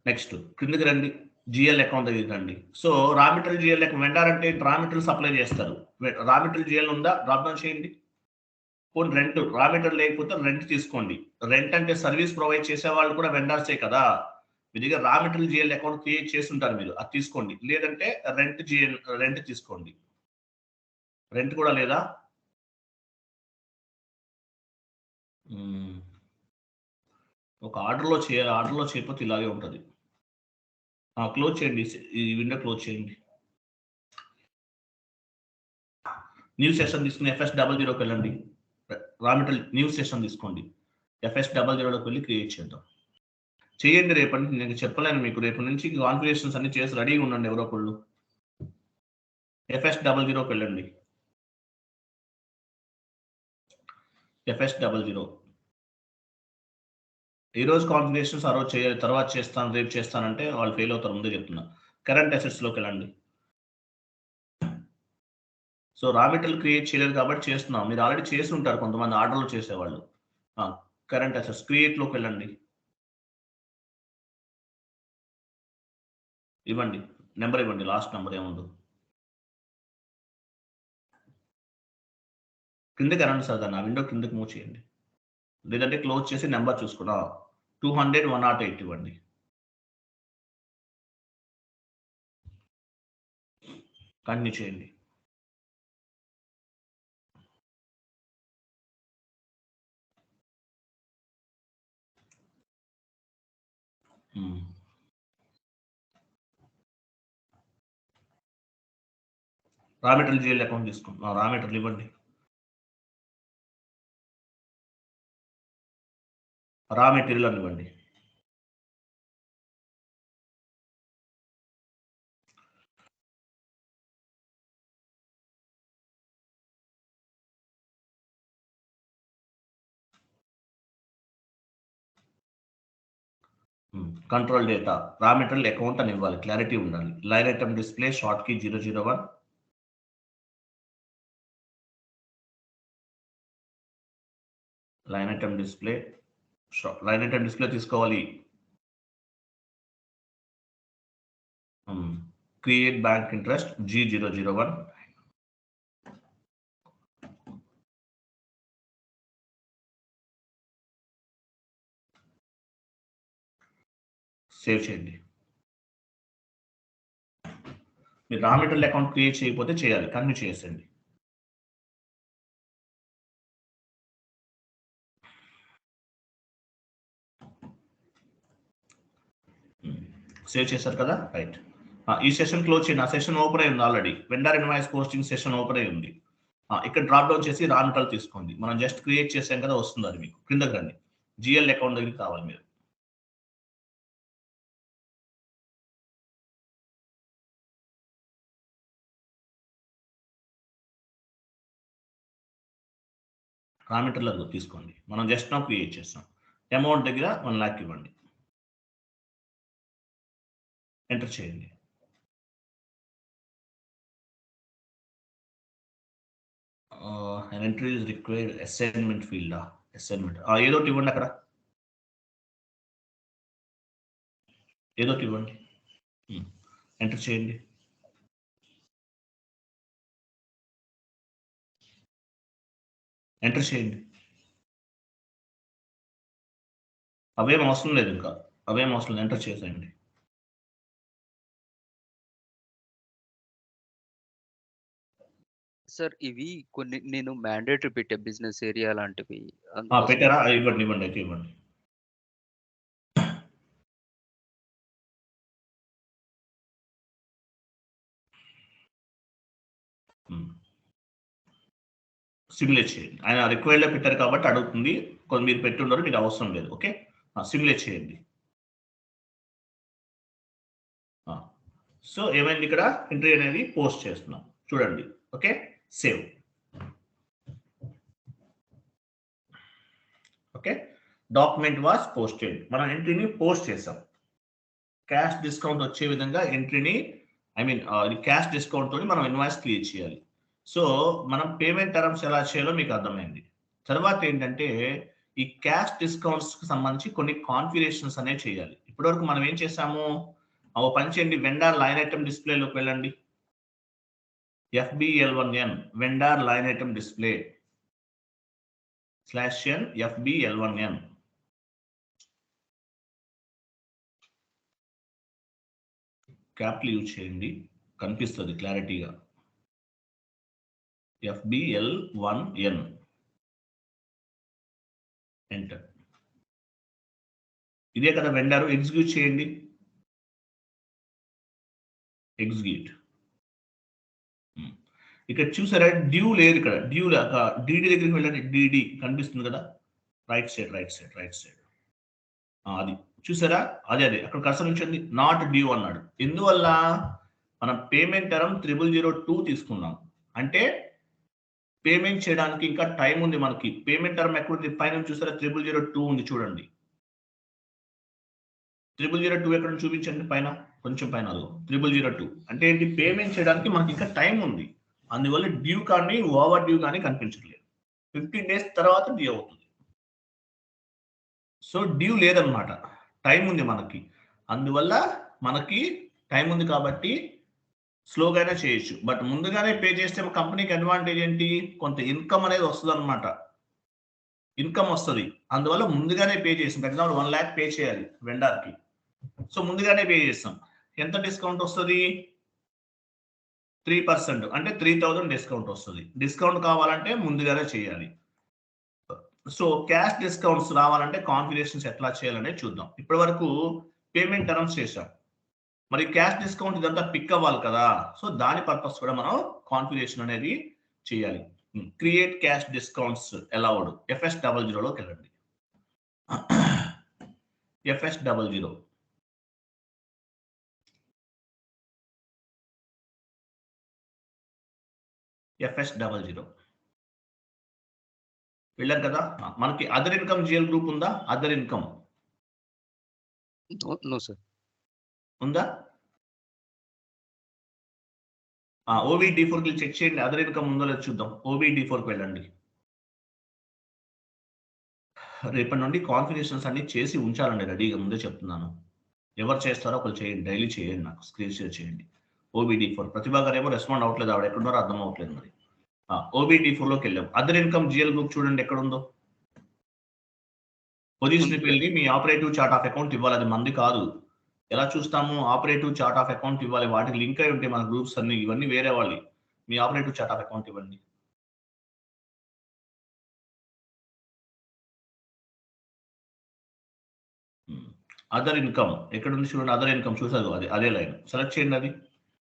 Next కిందకి రండి, జిఎల్ అకౌంట్ దగ్గరికి రండి. So raw material GL account vendor అంటే రా మెటీరియల్ సప్లై చేస్తారు. రా మెటీరియల్ జిఎల్ ఉందా, డ్రాప్ డౌన్ చేయండి. పోనీ రెంట్, రా మెటీరియల్ లేకపోతే రెంట్ తీసుకోండి. రెంట్ అంటే సర్వీస్ ప్రొవైడ్ చేసే వాళ్ళు కూడా వెండర్సే కదా. మీ దగ్గర raw material GL account create చేస్తుంటారు మీరు, అది తీసుకోండి. లేదంటే రెంట్ తీసుకోండి. రెంట్ కూడా లేదా? ఒక ఆర్డర్లో చేయాలి, ఆర్డర్లో చేయకపోతే ఇలాగే ఉంటుంది. క్లోజ్ చేయండి, ఈ విండో క్లోజ్ చేయండి. న్యూ సెషన్ తీసుకుని FS00కి వెళ్ళండి. రా మెటీరియల్ న్యూ సెషన్ తీసుకోండి. FS00లోకి వెళ్ళి క్రియేట్ చేద్దాం. చేయండి. రేపటి నేను చెప్పలేను మీకు, రేపు నుంచి కాన్ఫిగరేషన్స్ అన్ని చేసి రెడీగా ఉండండి. ఎవరో ఒకళ్ళు FS00కి వెళ్ళండి. FS00 ఈ రోజు కాన్ఫిగరేషన్స్ ఆ రోజు చేయాలి, తర్వాత చేస్తాను, రేపు చేస్తానంటే వాళ్ళు ఫెయిల్ అవుతారు, ముందే చెప్తున్నా. కరెంట్ అసెట్స్లోకి వెళ్ళండి. సో రా మెటీరియల్ క్రియేట్ చేయలేదు కాబట్టి చేస్తున్నాం. మీరు ఆల్రెడీ చేసి ఉంటారు కొంతమంది ఆర్డర్లు చేసేవాళ్ళు. కరెంట్ అసెట్స్ క్రియేట్లోకి వెళ్ళండి. ఇవ్వండి, నెంబర్ ఇవ్వండి, లాస్ట్ నెంబర్ ఏముందో కిందకి రండి సార్. దాన్ని ఆ విండో కిందకి మూవ్ చేయండి, లేదంటే క్లోజ్ చేసి నెంబర్ చూసుకున్నా 200 108 ఇవ్వండి. కంటిన్యూ చేయండి. రా మెటీరియల్ జిఎల్ అకౌంట్ తీసుకుంటున్నాం. రా మెటీరియల్ ఇవ్వండి. రా మెటీరియల్ అని ఇవ్వండి. Control data raw material account అని ఇవ్వాలి, క్లారిటీ ఉండాలి. Line item display short key 001. Line item display తీసుకోవాలి. Create bank interest G001. Save చేయండి. మీరు రా మెటీరియల్ అకౌంట్ క్రియేట్ చేయకపోతే చేయాలి, కంటిన్యూ చేసేయండి. సేవ్ చేశారు కదా, రైట్. ఈ సెషన్ క్లోజ్ చేయండి. ఆ సెషన్ ఓపెన్ అయి ఉంది already. Vendor invoice posting session open అయి ఉంది. ఇక్కడ డ్రాప్ డౌన్ చేసి రా మెటీరియల్ తీసుకోండి. మనం జస్ట్ క్రియేట్ చేసాం కదా, వస్తుంది అది మీకు. కిందకి రండి, జిఎల్ అకౌంట్ దగ్గరికి కావాలి మీరు. రా మెటీరియల్ తీసుకోండి, మనం జస్ట్ నౌ క్రియేట్ చేస్తాం. అమౌంట్ దగ్గర 1 lakh ఇవ్వండి. ఎంటర్ చేయండి. Entry is required assignment field. Assignment ఏదోటి ఇవ్వండి, అక్కడ ఏదోటి ఇవ్వండి. ఎంటర్ చేయండి. ఎంటర్ చేయండి. అవేం అవసరం లేదు, ఇంకా అవేం అవసరం లేదు, ఎంటర్ చేసేయండి. సార్ ఇవి కొన్ని నేను మ్యాండేటరీ పెట్టే బిజినెస్ ఏరియా లాంటివి పెట్టారా? ఇవ్వండి అయితే ఇవ్వండి. సిమ్యులేట్ చేయండి. ఆయన రిక్వైర్డ్లో పెట్టారు కాబట్టి అడుగుతుంది, కొంత మీరు పెట్టి ఉండరు, మీకు అవసరం లేదు. ఓకే, సిమ్యులేట్ చేయండి. సో ఏమైంది, ఇక్కడ ఎంట్రీ అనేది పోస్ట్ చేస్తున్నాం చూడండి. Okay, save. Okay, document was posted. మనం ఎంట్రీని పోస్ట్ చేసాం. క్యాష్ డిస్కౌంట్ వచ్చే విధంగా ఎంట్రీని, క్యాష్ డిస్కౌంట్ తోని మనం ఇన్వాయిస్ క్రియేట్ చేయాలి. సో మనం పేమెంట్ టర్మ్స్ ఎలా చేయాలో మీకు అర్థమైంది. తర్వాత ఏంటంటే ఈ క్యాష్ డిస్కౌంట్స్ కి సంబంధించి కొన్ని కాన్ఫిగరేషన్స్ అనేవి చేయాలి. ఇప్పటివరకు మనం ఏం చేసాము, ఓ పని చేయండి, వెండర్ లైన్ ఐటమ్ డిస్ప్లేలోకి వెళ్ళండి. FBL1N vendor line item display /n FBL1N. క్యాప్లు యూజ్ చేయండి, కనిపిస్తుంది క్లారిటీగా. FBL1N enter. ఇదే కదా వెండర్. ఎగ్జిక్యూట్ చేయండి. ఎగ్జిక్యూట్. ఇక్కడ చూసారా డ్యూ లేదు, ఇక్కడ డ్యూ డిడి దగ్గరికి వెళ్ళండి. డిడి కనిపిస్తుంది కదా, right side right side right side. అది చూసారా, అదే అక్కడ కర్సర్ ఉంచండి. నాట్ డ్యూ అన్నాడు. ఎందువల్ల, మనం పేమెంట్ టర్మ్ 0002 తీసుకున్నాం, అంటే పేమెంట్ చేయడానికి ఇంకా టైం ఉంది మనకి. పేమెంట్ టర్మ్ ఎక్కడుంది, పైన చూసారా 0002 ఉంది చూడండి. 0002 ఎక్కడ చూపించండి, పైన కొంచెం పైన. 0002 అంటే ఏంటి, పేమెంట్ చేయడానికి మనకి ఇంకా టైం ఉంది. అందువల్ల డ్యూ కానీ ఓవర్ డ్యూ కానీ కనిపించట్లేదు. 15 days తర్వాత డ్యూ అవుతుంది. సో డ్యూ లేదనమాట, టైం ఉంది మనకి. అందువల్ల మనకి టైం ఉంది కాబట్టి స్లోగానే చేయొచ్చు. బట్ ముందుగానే పే చేస్తే కంపెనీకి అడ్వాంటేజ్ ఏంటి, కొంత ఇన్కమ్ అనేది వస్తుంది అనమాట. ఇన్కమ్ వస్తుంది, అందువల్ల ముందుగానే పే చేస్తాం. ఫర్ ఎగ్జాంపుల్ 1 lakh పే చేయాలి వెండర్కి, సో ముందుగానే పే చేస్తాం. ఎంత డిస్కౌంట్ వస్తుంది, 3%, అంటే 3000 డిస్కౌంట్ వస్తుంది. డిస్కౌంట్ కావాలంటే ముందుగానే చేయాలి. సో క్యాష్ డిస్కౌంట్స్ రావాలంటే కాన్ఫిగరేషన్స్ ఎట్లా చేయాలనే చూద్దాం. ఇప్పటి వరకు పేమెంట్ టర్మ్స్ చేసాం, మరి క్యాష్ డిస్కౌంట్ ఇదంతా పిక్ అవ్వాలి కదా. సో దాని పర్పస్ కూడా మనం కాన్ఫిగరేషన్ అనేది చేయాలి. క్రియేట్ క్యాష్ డిస్కౌంట్స్ అలౌడ్ FS00లోకి వెళ్ళండి. FS00 వెళ్ళారు కదా. మనకి అదర్ ఇన్కమ్ జిఎల్ గ్రూప్ ఉందా, అదర్ ఇన్కమ్ నో సార్. ఉందా? OBD4 కి చెక్ చేయండి, అదర్ ఇన్కమ్ ఉందో లేదో చూద్దాం. OBD4 కి వెళ్ళండి. రేపటి నుండి కాన్ఫిగరేషన్స్ అన్ని చేసి ఉంచాలండి రెడీగా, ముందే చెప్తున్నాను. ఎవరు చేస్తారో ఒకరు చేయండి, డైలీ చేయండి, నాకు స్క్రీన్ షేర్ చేయండి. OBD4 ప్రతిభా గారు ఏమో రెస్పాండ్ అవ్వట్లేదు, ఆవిడ ఎక్కడున్నారో అర్థం అవ్వట్లేదు. మరి OBD4లోకి వెళ్ళాం. అదర్ ఇన్కమ్ జిఎల్ గ్రూప్ చూడండి ఎక్కడ ఉందో. పొజిషన్కి వెళ్ళి మీ ఆపరేటివ్ చార్ట్ ఆఫ్ అకౌంట్ ఇవ్వాలి, అది మంది కాదు. ఎలా చూస్తాము, ఆపరేటివ్ చార్ట్ ఆఫ్ అకౌంట్ ఇవ్వాలి, వాటికి లింక్ అయి ఉంటాయి మన గ్రూప్స్ అన్ని, ఇవన్నీ వేరే వాళ్ళు. మీ ఆపరేటివ్ చార్ట్ ఆఫ్ అకౌంట్ ఇవ్వండి. అదర్ ఇన్కమ్ ఎక్కడ ఉంది చూడండి, అదర్ ఇన్కమ్ చూసారు, అది అదే లైన్ సెలెక్ట్ చేయండి. అది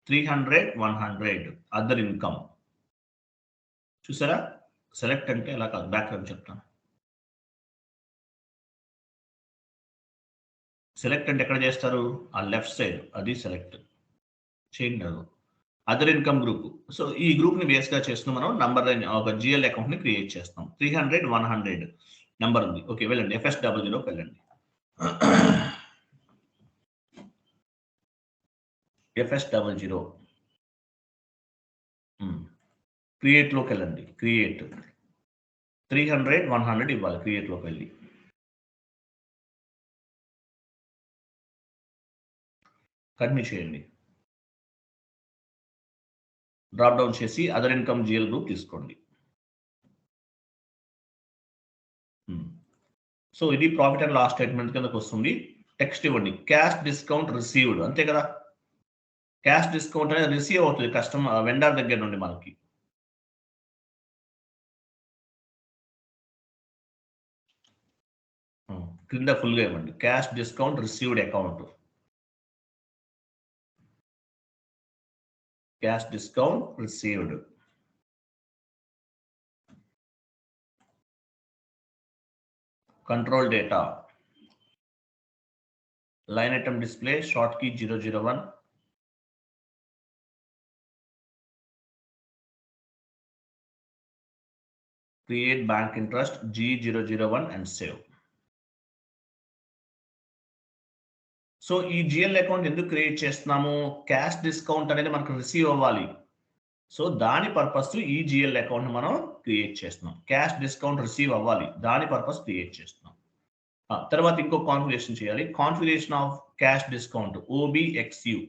300 100 అదర్ ఇన్కమ్ చూసారా. సెలెక్ట్ అంటే ఎలా కాదు, బ్యాక్ అని చెప్తాను. సెలెక్ట్ అంటే ఎక్కడ చేస్తారు, ఆ లెఫ్ట్ సైడ్, అది సెలెక్ట్ చేయండి. అది అదర్ ఇన్కమ్ గ్రూప్. సో ఈ గ్రూప్ ని బేస్ గా చేస్తున్నాం మనం. నంబర్ ఒక జిఎల్ అకౌంట్ ని క్రియేట్ చేస్తాం. 300 100 నెంబర్ ఉంది. ఓకే వెళ్ళండి, FS00లోకి వెళ్ళండి. FS00 క్రియేట్ లోకి వెళ్ళండి. క్రియేట్ 300 100 ఇవ్వాలి. క్రియేట్ లోకి వెళ్ళి కంటిన్యూ చేయండి. డ్రాప్ డౌన్ చేసి అదర్ ఇన్కమ్ జిఎల్ గ్రూప్ తీసుకోండి. సో ఇది ప్రాఫిట్ అండ్ లాస్ స్టేట్మెంట్ కిందకి వస్తుంది. టెక్స్ట్ ఇవ్వండి, క్యాష్ డిస్కౌంట్ రిసీవ్డ్, అంతే కదా. క్యాష్ డిస్కౌంట్ అనేది రిసీవ్ అవుతుంది కస్టమర్ వెండర్ దగ్గర నుండి మనకి. క్రింద ఫుల్ గా ఇవ్వండి, cash discount received account, cash discount received. Control data line item display short key 001. Create bank interest G001 and save. So ఈ జిఎల్ అకౌంట్ ఎందుకు క్రియేట్ చేస్తున్నాము, క్యాష్ డిస్కౌంట్ అనేది మనకు రిసీవ్ అవ్వాలి. సో దాని పర్పస్ ఈ జిఎల్ అకౌంట్ మనం క్రియేట్ చేస్తున్నాం. క్యాష్ డిస్కౌంట్ రిసీవ్ అవ్వాలి, దాని పర్పస్ క్రియేట్ చేస్తున్నాం. తర్వాత ఇంకో కాన్ఫిగరేషన్ చేయాలి. Configuration of cash discount OBXU.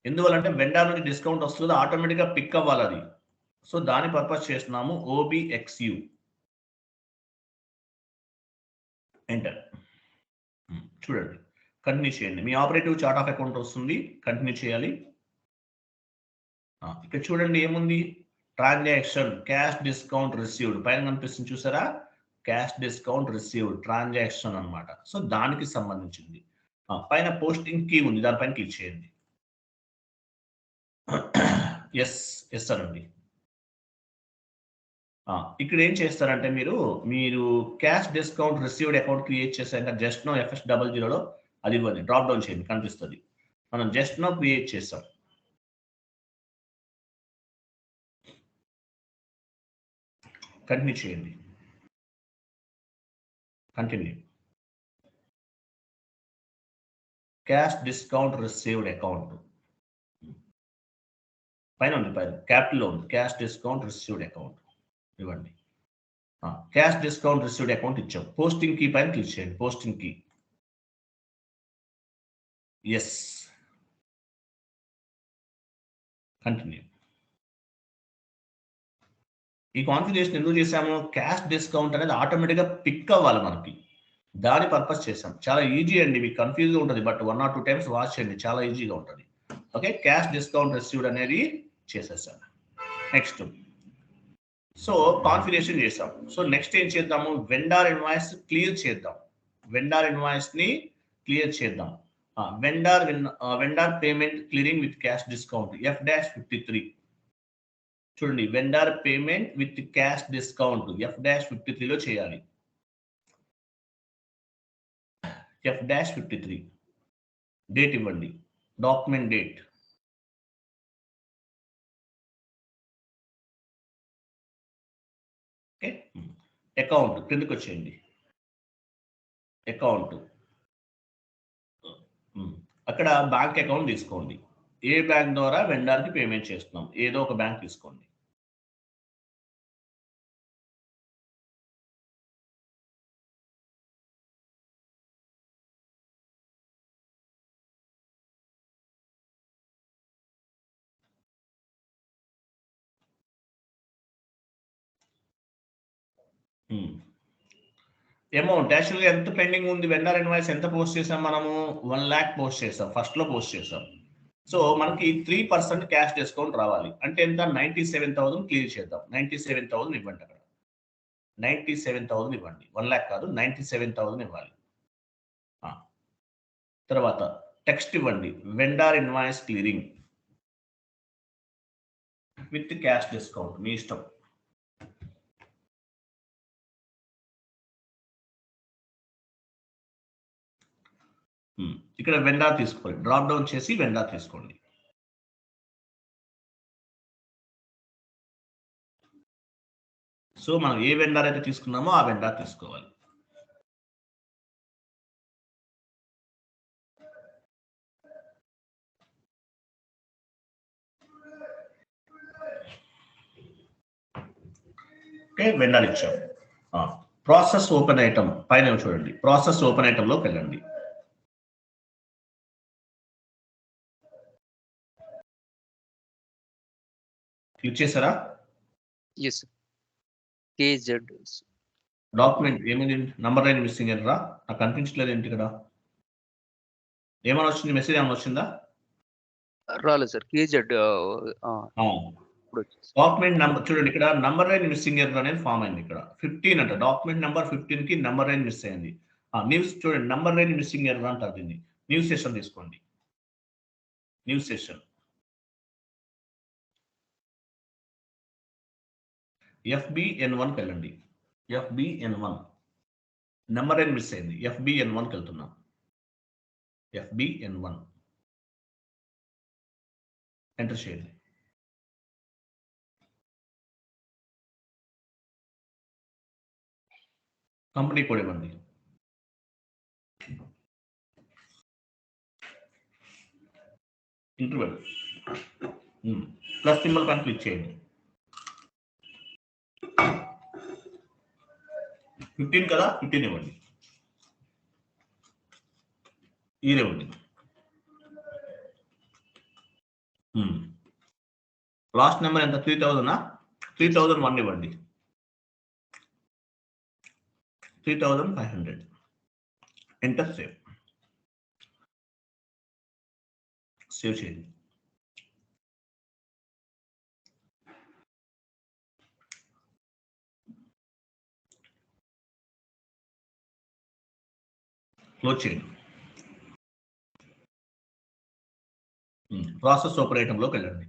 ఎందువల్లంటే వెండర్ నుంచి డిస్కౌంట్ వస్తుంది, ఆటోమేటిక్గా పిక్ అవ్వాలి అది. సో దాని పర్పస్ చేస్తున్నాము OBXU. ఎంటర్. చూడండి, కంటిన్యూ చేయండి. మీ ఆపరేటివ్ చార్ట్ ఆఫ్ అకౌంట్ వస్తుంది, కంటిన్యూ చేయాలి. ఇక్కడ చూడండి ఏముంది, ట్రాన్సాక్షన్ క్యాష్ డిస్కౌంట్ రిసీవ్డ్ పైన కనిపిస్తుంది చూసారా, క్యాష్ డిస్కౌంట్ రిసీవ్డ్ ట్రాన్సాక్షన్ అన్నమాట. సో దానికి సంబంధించింది. పైన పోస్టింగ్ కీ ఉంది, దానిపైన క్లిక్ చేయండి. ఎస్ అనండి. ఇక్కడ ఏం చేస్తారంటే మీరు cash discount received account create చేశాక జస్ట్ నో FS00లో అది ఇవ్వండి, డ్రాప్ డౌన్ చేయండి, కనిపిస్తుంది. మనం జస్ట్ నో క్రియేట్ చేసాం. కంటిన్యూ చేయండి. Continue. Cash discount received account పైన ఉంది, పైన క్యాపిటల్లో ఉంది, క్యాష్ డిస్కౌంట్ రిసీవ్డ్ అకౌంట్ ఇవ్వండి. క్యాష్ డిస్కౌంట్ రిసీవ్డ్ అకౌంట్ ఇచ్చాం. పోస్టింగ్ కీ పైన క్లిక్ చేయండి, పోస్టింగ్ కీ. ఎస్. కంటిన్యూ. ఈ కాన్ఫిగరేషన్ ఎందుకు చేసాము, క్యాష్ డిస్కౌంట్ అనేది ఆటోమేటిక్గా పిక్ అవ్వాలి మనకి, దాని పర్పస్ చేసాం. చాలా ఈజీ అండి, మీకు కన్ఫ్యూజ్గా ఉంటుంది, బట్ 1 or 2 times వాచ్ చేయండి, చాలా ఈజీగా ఉంటుంది. ఓకే, క్యాష్ డిస్కౌంట్ రిసీవ్డ్ అనేది చేసేసాను. నెక్స్ట్, సో కాన్ఫిగరేషన్ చేసాం. సో నెక్స్ట్ ఏం చేద్దాము, వెండర్ ఇన్వాయిస్ క్లియర్ చేద్దాం. వెండర్ ఇన్వాయిస్ ని క్లియర్ చేద్దాం. Vendor payment clearing with cash discount F-53. చూడండి, vendor payment with cash discount F-53లో చేయాలి. F-53 డేట్ ఇవ్వండి, డాక్యుమెంట్ డేట్. ఓకే, అకౌంట్ కిందకి వచ్చేయండి. అకౌంట్ అక్కడ బ్యాంక్ అకౌంట్ తీసుకోండి. ఏ బ్యాంక్ ద్వారా వెండర్కి పేమెంట్ చేస్తున్నాం, ఏదో ఒక బ్యాంక్ తీసుకోండి. అమౌంట్ యాక్చువల్గా ఎంత పెండింగ్ ఉంది, వెండర్ ఇన్వాయిస్ ఎంత పోస్ట్ చేసాం మనము, 1 lakh పోస్ట్ చేసాం, ఫస్ట్ లో పోస్ట్ చేసాం. సో మనకి 3% క్యాష్ డిస్కౌంట్ రావాలి. అంటే ఎంత, 97,000 క్లియర్ చేద్దాం. 97,000 ఇవ్వండి, అక్కడ 97,000 ఇవ్వండి. 1 lakh కాదు, 97,000 ఇవ్వాలి. తర్వాత టెక్స్ట్ ఇవ్వండి, vendor invoice clearing with cash discount, మీ ఇష్టం. ఇక్కడ వెండర్ తీసుకోండి, డ్రాప్ డౌన్ చేసి వెండర్ తీసుకోండి. సో మనం ఏ వెండర్ అయితే తీసుకున్నామో ఆ వెండర్ తీసుకోవాలి. ఓకే, వెండర్ ఇచ్చాం. ప్రాసెస్ ఓపెన్ ఐటమ్ పైన చూడండి, ప్రాసెస్ ఓపెన్ ఐటమ్ లోకి వెళ్ళండి. క్లిక్ చేశారా? ఎస్. KZ డాక్యుమెంట్ ఏమైంది, నంబర్ లైన్ మిస్సింగ్ ఎర్రా, నాకు కనిపించలేదు ఏంటి ఇక్కడ, ఏమైనా వచ్చింది, మెసేజ్ ఏమైనా వచ్చిందా? రాలేదు సార్. KZ డాక్యుమెంట్ నెంబర్ చూడండి, ఇక్కడ నంబర్ లైన్ మిస్సింగ్ ఎర్రర్ అనేది ఫామ్ అయింది. ఇక్కడ 15 అంట, డాక్యుమెంట్ నెంబర్ 15 కి నంబర్ లైన్ మిస్ అయింది. న్యూస్ చూడండి, నంబర్ లైన్ మిస్సింగ్ ఎర్రర్ అంటారు దీన్ని. న్యూ సెషన్ తీసుకోండి, న్యూ సెషన్. FBN1కి వెళ్ళండి. FBN1 నెంబర్ లైన్ మిస్ అయింది, FBN1కి వెళ్తున్నాం. FBN1 ఎంటర్ చేయండి. కంపెనీ కోడ్ ఇవ్వండి. ఇంటర్వెల్ ప్లస్ సింబల్ పైన క్లిక్ చేయండి. 15 కదా, 15 ఇవ్వండి. ఇయర్ ఇవ్వండి. లాస్ట్ నెంబర్ ఎంత? 3000. 3001 ఇవ్వండి. 3500. Enter save. సేవ్ చేయండి. క్లోజ్ చేయండి. ప్రాసెస్ సూపర్ ఐటెంలోకి వెళ్ళండి.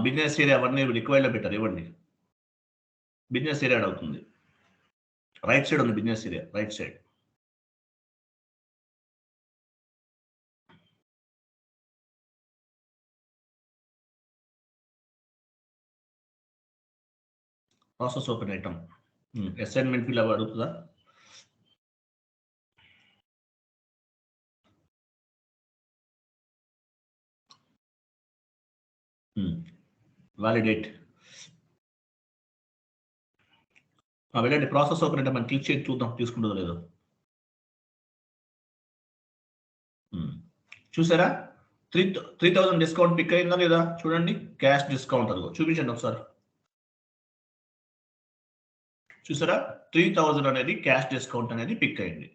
బిజినెస్ ఏరియా అవన్నీ రిక్వైర్డ్లో పెట్టారు, ఇవ్వండి. బిజినెస్ ఏరియా అవుతుంది. రైట్ సైడ్ ఉంది business area, right side. Process open item. Assignment fill అడుగుతుందా? వాలిడేట్. వెళ్ళండి. ప్రాసెస్ ఓపెన్ ఐటమ్ అని క్లిక్ చేసి చూద్దాం తీసుకుంటుందో లేదో. చూసారా? 3000 డిస్కౌంట్ పిక్ అయిందా లేదా చూడండి. క్యాష్ డిస్కౌంట్ అదిగో చూపించండి ఒకసారి. చూసారా? 3000 అనేది క్యాష్ డిస్కౌంట్ అనేది పిక్ అయింది.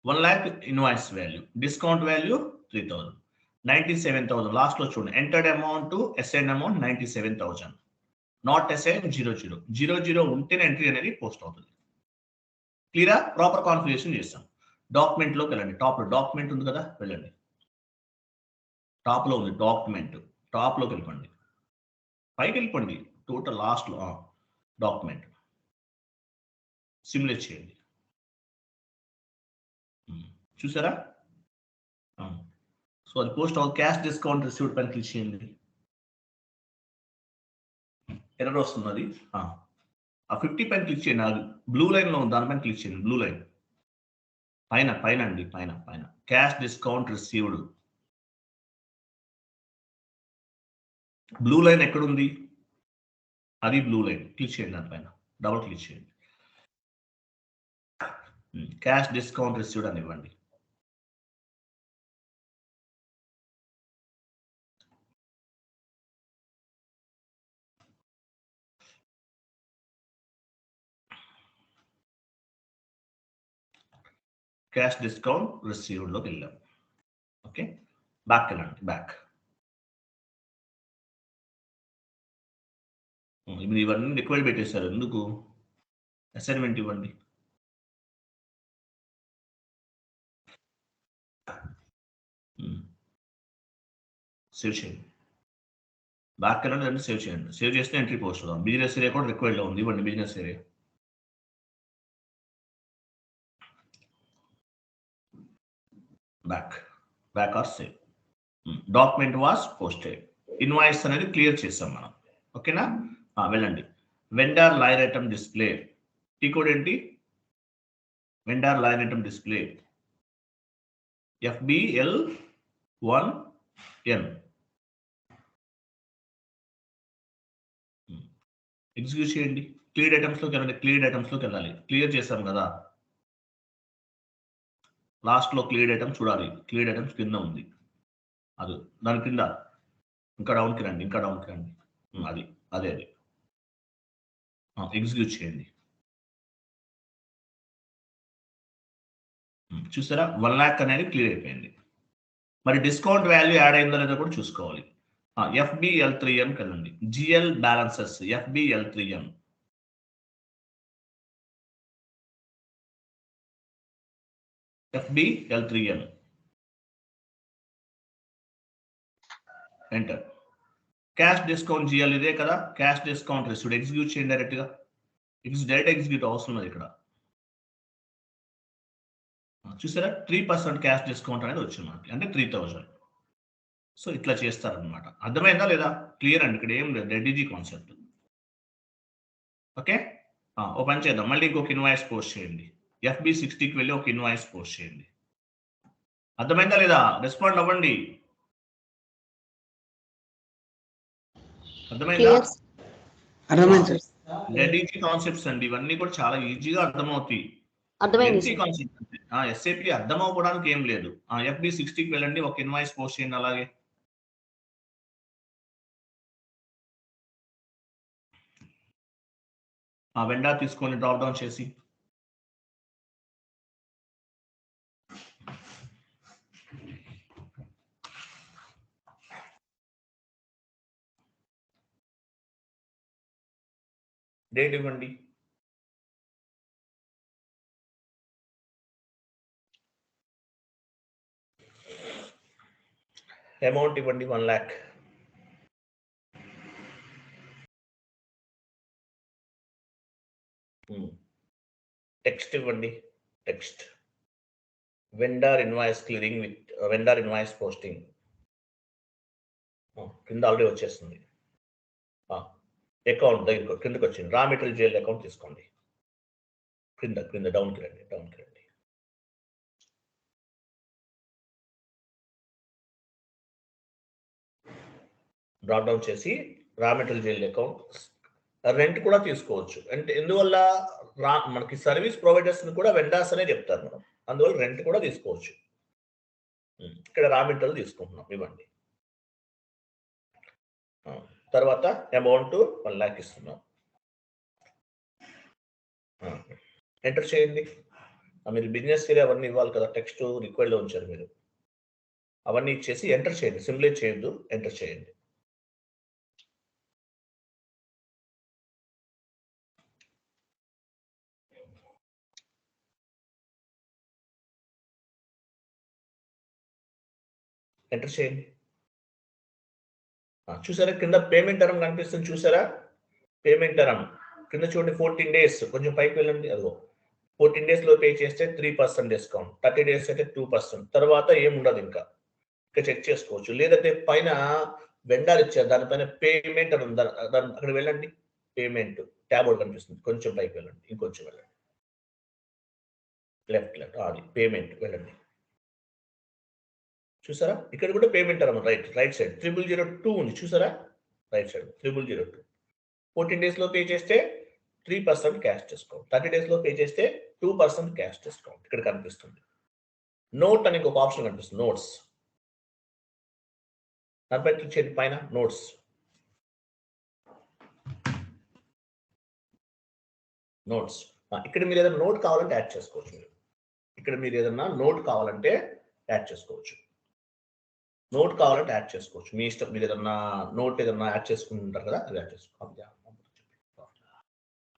1 lakh invoice value, discount value 3000. 97,000 last లో చూడండి. Entered amount assign amount 97,000. Not assign 00. 00 ఉంటేనే ఎంట్రీ అనేది పోస్ట్ అవుతుంది. క్లియరా? ప్రాపర్ కాన్ఫిగరేషన్ చేస్తాం. డాక్యుమెంట్ లోకి వెళ్ళండి. టాప్ లో డాక్యుమెంట్ ఉంది కదా, వెళ్ళండి. టాప్ లో ఉంది డాక్యుమెంట్. టాప్ లోకి వెళ్ళిపోండి, పైకి వెళ్ళిపోండి. టోటల్ లాస్ట్ లో డాక్యుమెంట్ సిమ్యులేట్ చేయండి. చూసారా? సో అది పోస్ట్ క్యాష్ డిస్కౌంట్ రిసీవ్డ్ పైన క్లిక్ చేయండి. ఎర్రర్ వస్తుంది అది. ఆ 50 పైన క్లిక్ చేయండి. అది బ్లూ లైన్ లో ఉంది, దానిపైన క్లిక్ చేయండి. బ్లూ లైన్ పైన పైన అండి, పైన పైన cash discount received. Blue line ఎక్కడుంది? అది బ్లూ లైన్. క్లిక్ చేయండి, దానిపైన డబుల్ క్లిక్ చేయండి. క్యాష్ డిస్కౌంట్ రిసీవ్డ్ అని ఇవ్వండి. క్యాష్ డిస్కౌంట్ రిసీవ్డ్ లోకి వెళ్ళాం. ఓకే, బ్యాక్ వెళ్ళండి. బ్యాక్. మీరు ఇవన్నీ రిక్వైర్డ్ పెట్టేశారు ఎందుకు? అసైన్మెంట్ ఇవ్వండి. సేవ్ చేయండి. బ్యాక్ వెళ్ళండి, రెండు సేవ్ చేయండి. సేవ్ చేస్తే ఎంట్రీ పోస్ట్ అవుదాం. బిజినెస్ ఏరియా కూడా రిక్వైర్డ్ లో ఉంది, ఇవ్వండి business area. Back back or save. Document was posted. Invoice అనేది క్లియర్ చేస్తాం మనం. ఓకేనా? వెళ్ళండి. Vendor line item display. ఈ కోడ్ ఏంటి? Vendor line item display FBL1N. Execute చేయండి. క్లియర్ ఐటమ్స్లోకి వెళ్ళండి. క్లియర్ ఐటమ్స్లోకి వెళ్ళాలి. క్లియర్ చేస్తాం కదా, లాస్ట్లో క్లియర్ ఐటమ్స్ చూడాలి. క్లియర్ ఐటమ్స్ కింద ఉంది, అది దాని కింద ఇంకా డౌన్కి రండి. ఇంకా డౌన్కి రండి. అది అదే అదే ఎగ్జిక్యూట్ చేయండి. చూసారా? 1 lakh అనేది క్లియర్ అయిపోయింది. మరి డిస్కౌంట్ వాల్యూ యాడ్ అయిందో లేదో కూడా చూసుకోవాలి. FBL3M కదండి. GL balances FBL3M. FBL3M enter. Cash discount GL ఇదే కదా. క్యాష్ డిస్కౌంట్ రిసీవ్డ్ ఎగ్జిక్యూట్ చేయండి డైరెక్ట్ గా. డైరెక్ట్ ఎగ్జిక్యూట్ అవసరం లేదు ఇక్కడ. చూసారా? 3% క్యాష్ డిస్కౌంట్ అనేది వచ్చింది మనకి, అంటే 3000. సో ఇట్లా చేస్తారనమాట. అర్థమైందా లేదా? క్లియర్ అండి. ఇక్కడ ఏం లేదు, రెడీజీ కాన్సెప్ట్. ఓకే, ఓ పని చేద్దాం. మళ్ళీ ఇంకొక ఇన్వాయిస్ పోస్ట్ చేయండి. FB60కి వెళ్ళి ఒక ఇన్వాయిస్ పోస్ట్ చేయండి. అర్థమైందా లేదా? రెస్పాండ్ అవ్వండి. అర్థమైందా? Clear? అర్థమైంది సార్. డెడ్ ఈజీ కాన్సెప్ట్స్ అండి, ఇవన్నీ కూడా చాలా ఈజీగా అర్థమవుతాయి. అర్థమైంది లెంతీ సార్. కాన్సెప్ట్ అంతే. ఎస్ఏపి అర్థం అవ్వడానికి ఏం లేదు. FB 60కి వెళ్ళండి, ఒక ఇన్వాయిస్ పోస్ట్ చేయండి. అలాగే వెండర్ తీసుకొని డ్రాప్ డౌన్ చేసి డేట్ ఇవ్వండి. అమౌంట్ ఇవ్వండి 1 lakh. టెక్స్ట్ ఇవ్వండి. Text vendor invoice clearing with vendor invoice posting. కింద ఆల్రెడీ వచ్చేస్తుంది. అకౌంట్ దగ్గర కిందకి వచ్చింది. రా మెటీరియల్ జైల్ అకౌంట్ తీసుకోండి. క్రింద డౌన్కి రండి. డ్రాప్ డౌన్ చేసి raw material jail account. Rent కూడా తీసుకోవచ్చు. అంటే ఎందువల్ల మనకి సర్వీస్ ప్రొవైడర్స్ కూడా వెండర్స్ అనే చెప్తారు మనం, అందువల్ల రెంట్ కూడా తీసుకోవచ్చు. ఇక్కడ రా మెటీరియల్ తీసుకుంటున్నాం, ఇవ్వండి. తర్వాత అమౌంట్ 1 lakh ఇస్తున్నాం. ఎంటర్ చేయండి. మీరు బిజినెస్ ఏరియా అవన్నీ ఇవ్వాలి కదా, టెక్స్ట్ రిక్వైర్డ్లో ఉంచారు మీరు. అవన్నీ ఇచ్చేసి ఎంటర్ చేయండి. సింప్లైజ్ చేయొద్దు, ఎంటర్ చేయండి. ఎంటర్ చేయండి. చూసారా కింద పేమెంట్ టర్మ్ కనిపిస్తుంది, చూసారా? పేమెంట్ టర్మ్ కింద చూడండి. 14 days. కొంచెం పైకి వెళ్ళండి. అదిగో 14 days లో పే చేస్తే 3% డిస్కౌంట్, 30 days అయితే 2%. తర్వాత ఏముండదు. ఇంకా చెక్ చేసుకోవచ్చు. లేదంటే పైన వెండర్ ఇచ్చారు, దానిపైన పేమెంట్ అని ఉంది, అక్కడ వెళ్ళండి. పేమెంట్ ట్యాబ్ ఒకటి కనిపిస్తుంది, కొంచెం పైకి వెళ్ళండి. ఇంకొంచెం వెళ్ళండి. లెఫ్ట్ అది పేమెంట్ వెళ్ళండి. చూసారా ఇక్కడ కూడా పేమెంట్ టర్మ్ రైట్ సైడ్ 3002 ఉంది, చూసారా? Right side 3002. 14 days లో పే చేస్తే 3% క్యాష్ డిస్కౌంట్, 30 days లో పే చేస్తే 2% క్యాష్ డిస్కౌంట్. ఇక్కడ కనిపిస్తుంది. నోట్ అని ఒక ఆప్షన్ కనిపిస్తుంది, నోట్స్. దానిపై క్లిక్ చేయండి. పైన నోట్స్. ఇక్కడ మీరు ఏదైనా నోట్ కావాలంటే యాడ్ చేసుకోవచ్చు. ఇక్కడ మీరు ఏదైనా నోట్ కావాలంటే యాడ్ చేసుకోవచ్చు. మీ ఇష్టం. మీరు ఏదన్నా నోట్ ఏదన్నా యాడ్ చేసుకుంటారు కదా, అది యాడ్ చేసుకోవాలి.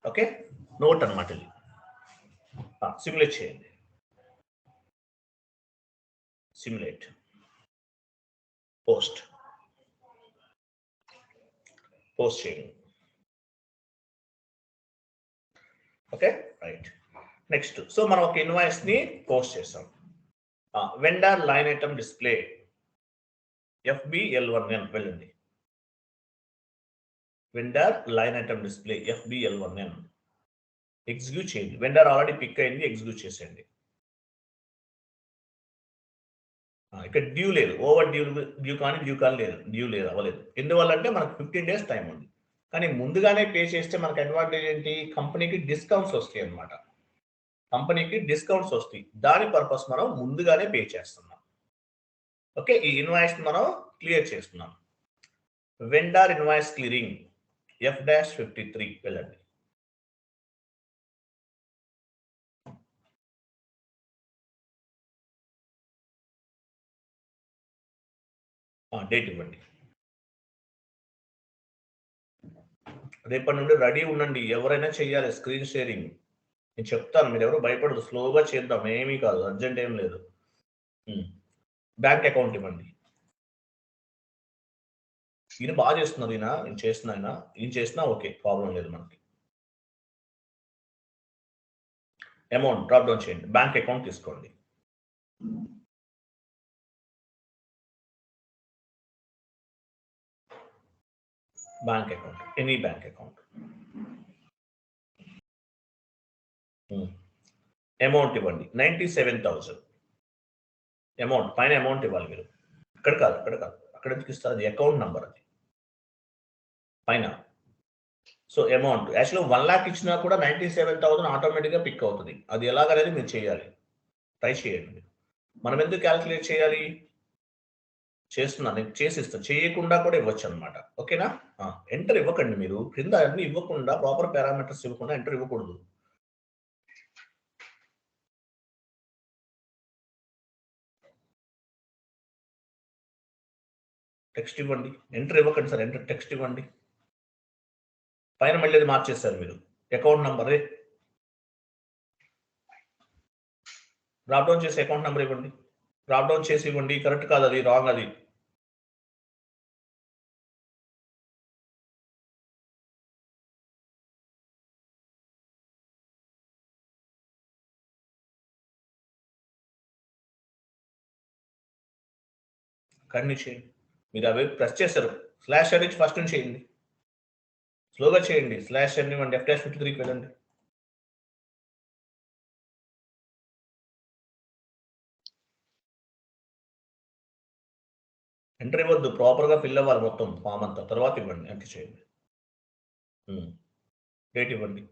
ఓకే, నోట్ అనమాట ఇది. సిమ్యులేట్ చేయండి. సిమ్యులేట్ పోస్ట్ చేయండి. Okay, right. నెక్స్ట్, సో మనం ఒక ఇన్వాయిస్ ని పోస్ట్ చేసాం. Vendor line item display FBL1N వెళ్ళండి. Vendor line item display FBL1N execute చేయండి. వెండర్ ఆల్రెడీ పిక్ అయింది, ఎగ్జిక్యూట్ చేసేయండి. ఇక్కడ డ్యూ లేదు, ఓవర్ డ్యూ కానీ డ్యూ లేదు, అవ్వలేదు. ఎందువల్ల అంటే మనకు 15 days టైం ఉంది. కానీ ముందుగానే పే చేస్తే మనకు అడ్వాంటేజ్ ఏంటి? కంపెనీకి డిస్కౌంట్స్ వస్తాయి అన్నమాట. దాని పర్పస్ మనం ముందుగానే పే చేస్తున్నాం. ఓకే, ఈ ఇన్వాయిస్ మనం క్లియర్ చేస్తున్నాం. వెండర్ ఇన్వాయిస్ క్లియరింగ్ F-53 వెళ్ళండి. డేట్ ఇవ్వండి. రేపటి నుండి రెడీ ఉండండి. ఎవరైనా చేయాలి స్క్రీన్ షేరింగ్. నేను చెప్తాను, మీరు ఎవరు భయపడదు. స్లోగా చేద్దాం, ఏమీ కాదు, అర్జెంట్ ఏం లేదు. బ్యాంక్ అకౌంట్ ఇవ్వండి. ఈయన బాగా చేస్తున్నారు. ఈయన చేసినా ఓకే, ప్రాబ్లం లేదు మనకి. అమౌంట్ డ్రాప్ డౌన్ చేయండి. బ్యాంక్ అకౌంట్ తీసుకోండి. Bank account, any bank account. Amount ఇవ్వండి 97,000. అమౌంట్ పైన అమౌంట్ ఇవ్వాలి మీరు. ఇక్కడ కాదు అక్కడ ఎందుకు ఇస్తారు? అది అకౌంట్ నంబర్ అది పైన. సో అమౌంట్ యాక్చువల్గా 1 lakh ఇచ్చినా కూడా 97,000 ఆటోమేటిక్గా పిక్ అవుతుంది. అది ఎలాగనేది మీరు చేయాలి, ట్రై చేయండి. మనం ఎందుకు క్యాల్కులేట్ చేయాలి? చేస్తున్నాను, నేను చేసిస్తాను. చేయకుండా కూడా ఇవ్వచ్చు అనమాట. ఓకేనా? ఎంటర్ ఇవ్వకండి మీరు, క్రింద అన్ని ఇవ్వకుండా, ప్రాపర్ పారామీటర్స్ ఇవ్వకుండా ఎంటర్ ఇవ్వకూడదు. టెక్స్ట్ ఇవ్వండి, ఎంటర్ ఇవ్వకండి సార్, ఎంటర్ టెక్స్ట్ ఇవ్వండి. పైన మళ్ళీ అది మార్చేస్తారు మీరు. అకౌంట్ నంబరే డ్రాప్ డౌన్ చేసి అకౌంట్ నెంబర్ ఇవ్వండి. డ్రాప్ డౌన్ చేసి ఇవ్వండి. కరెక్ట్ కాదు, అది రాంగ్. అది కంటిన్యూ చేయండి. మీరు అవి ప్రెస్ చేశారు. స్లాష్ అనేది ఫస్ట్ నుంచి చేయండి, స్లోగా చేయండి. స్లాష్ అని ఇవ్వండి. F-53కి వెళ్ళండి. ఎంటర్ ఇవ్వద్దు, ప్రాపర్గా ఫిల్ అవ్వాలి మొత్తం ఫామ్ అంతా. తర్వాత ఇవ్వండి, ఎంటర్ చేయండి. డేట్ ఇవ్వండి.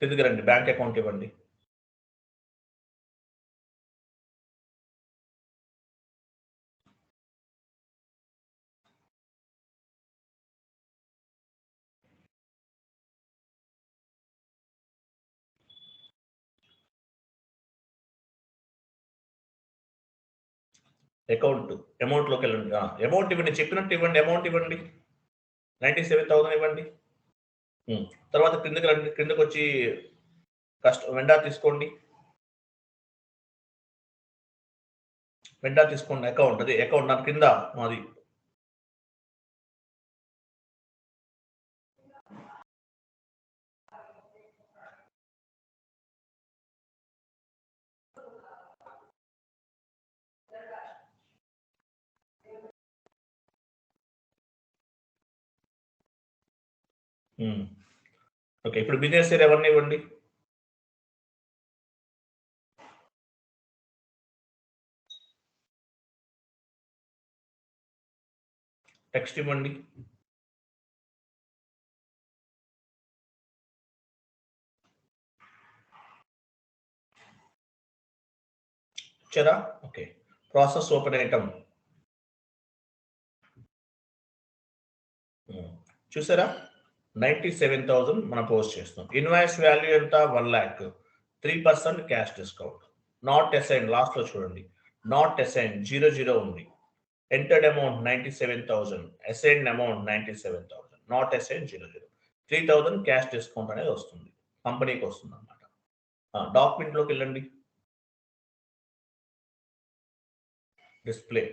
కిందకి రండి, బ్యాంక్ అకౌంట్ ఇవ్వండి. అకౌంట్ అమౌంట్లోకి వెళ్ళండి. అమౌంట్ ఇవ్వండి, చెప్పినట్టు ఇవ్వండి. అమౌంట్ ఇవ్వండి, 97,000 ఇవ్వండి. తర్వాత క్రిందకి రండి. క్రిందకి వచ్చి వెండార్ తీసుకోండి. వెండార్ తీసుకోండి. అకౌంట్, అది అకౌంట్ నా కింద మాది. ఓకే, ఇప్పుడు బిజినెస్ ఏరియా ఎవరిని ఇవ్వండి. టెక్స్ట్ ఇవ్వండి. ఇచ్చారా? ఓకే, ప్రాసెస్ ఓపెన్ ఐటమ్ చూసారా? 97,000 మనం పోస్ట్ చేస్తాం. ఇన్వాయిస్ వాల్యూ ఎంత? 1 lakh. 3% cash discount. Not assign last లో చూడండి, నాట్ అసైన్ 00 ఉంది. Entered amount 97,000, assign amount 97,000, not assign 00. 3,000 cash discount అనేది వస్తుంది, కంపెనీకి వస్తుంది అనమాట. డాక్యుమెంట్ లోకి వెళ్ళండి, డిస్ప్లే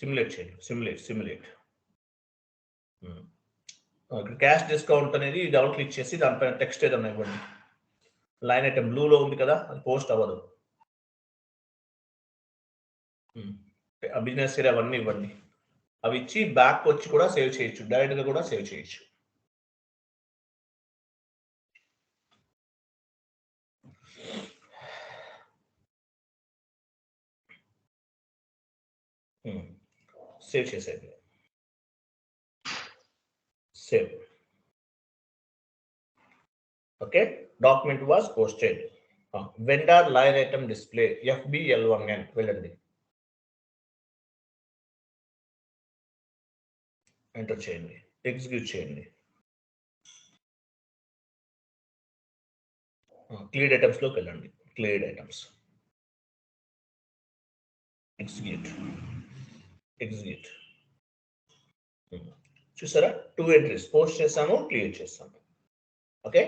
సిమ్యులేట్ చేయండి. సిమ్యులేట్ క్యాష్ డిస్కౌంట్ అనేది డబుల్ క్లిక్ చేసి దానిపైన టెక్స్ట్ ఏదన్నా ఇవ్వండి. లైన్ ఐటమ్ బ్లూలో ఉంది కదా, అది పోస్ట్ అవ్వదు. బిజినెస్ ఏరియా అవన్నీ ఇవ్వండి. అవి ఇచ్చి బ్యాక్ వచ్చి కూడా సేవ్ చేయొచ్చు, డైరెక్ట్గా కూడా సేవ్ చేయొచ్చు. సేవ్ చేసేది. Save. Okay, document was posted. Vendor line item display FBL1N వెళ్ళండి, ఎంటర్ చేయండి, ఎగ్జిక్యూట్ చేయండి. క్లియర్డ్ ఐటమ్స్ లోకి వెళ్ళండి, క్లియర్డ్ ఐటమ్స్, ఎగ్జిక్యూట్. చూసారా? 2 ఎంట్రీస్ పోస్ట్ చేసాము, క్లియర్ చేసాము. ఓకే,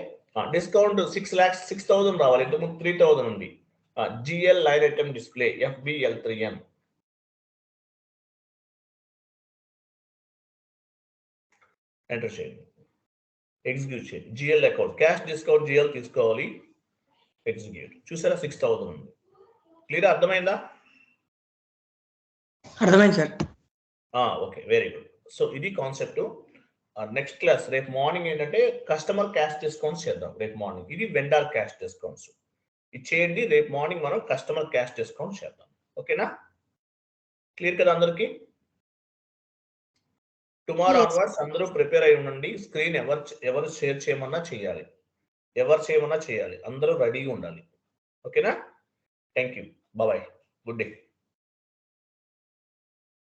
డిస్కౌంట్ 6,000 రావాలి, ఇంతకుముందు 3,000 ఉంది. GL line item display FBL3M enter చేయండి, ఎగ్జిక్యూట్ చేయండి. GL account cash discount GL తీసుకోవాలి, ఎగ్జిక్యూట్. చూసారా? 6,000 ఉంది. క్లియర్? అర్థమైందా? అర్థమైంది sir. Okay, very good. So ఇది కాన్సెప్ట్. నెక్స్ట్ క్లాస్ రేపు మార్నింగ్ ఏంటంటే కస్టమర్ క్యాష్ డిస్కౌంట్స్ చేద్దాం రేపు మార్నింగ్. ఇది వెండర్ క్యాష్ డిస్కౌంట్స్. ఇది చేయండి, రేపు మార్నింగ్ మనం కస్టమర్ క్యాష్ డిస్కౌంట్ చేద్దాం. ఓకేనా? క్లియర్ కదా అందరికి? Tomorrow Yes. ఆన్వర్డ్స్ అందరూ ప్రిపేర్ అయి ఉండండి. స్క్రీన్ ఎవరు షేర్ చేయమన్నా చేయాలి, ఎవరు చేయమన్నా చేయాలి, అందరూ రెడీగా ఉండాలి. ఓకేనా? Thank you, bye, good day.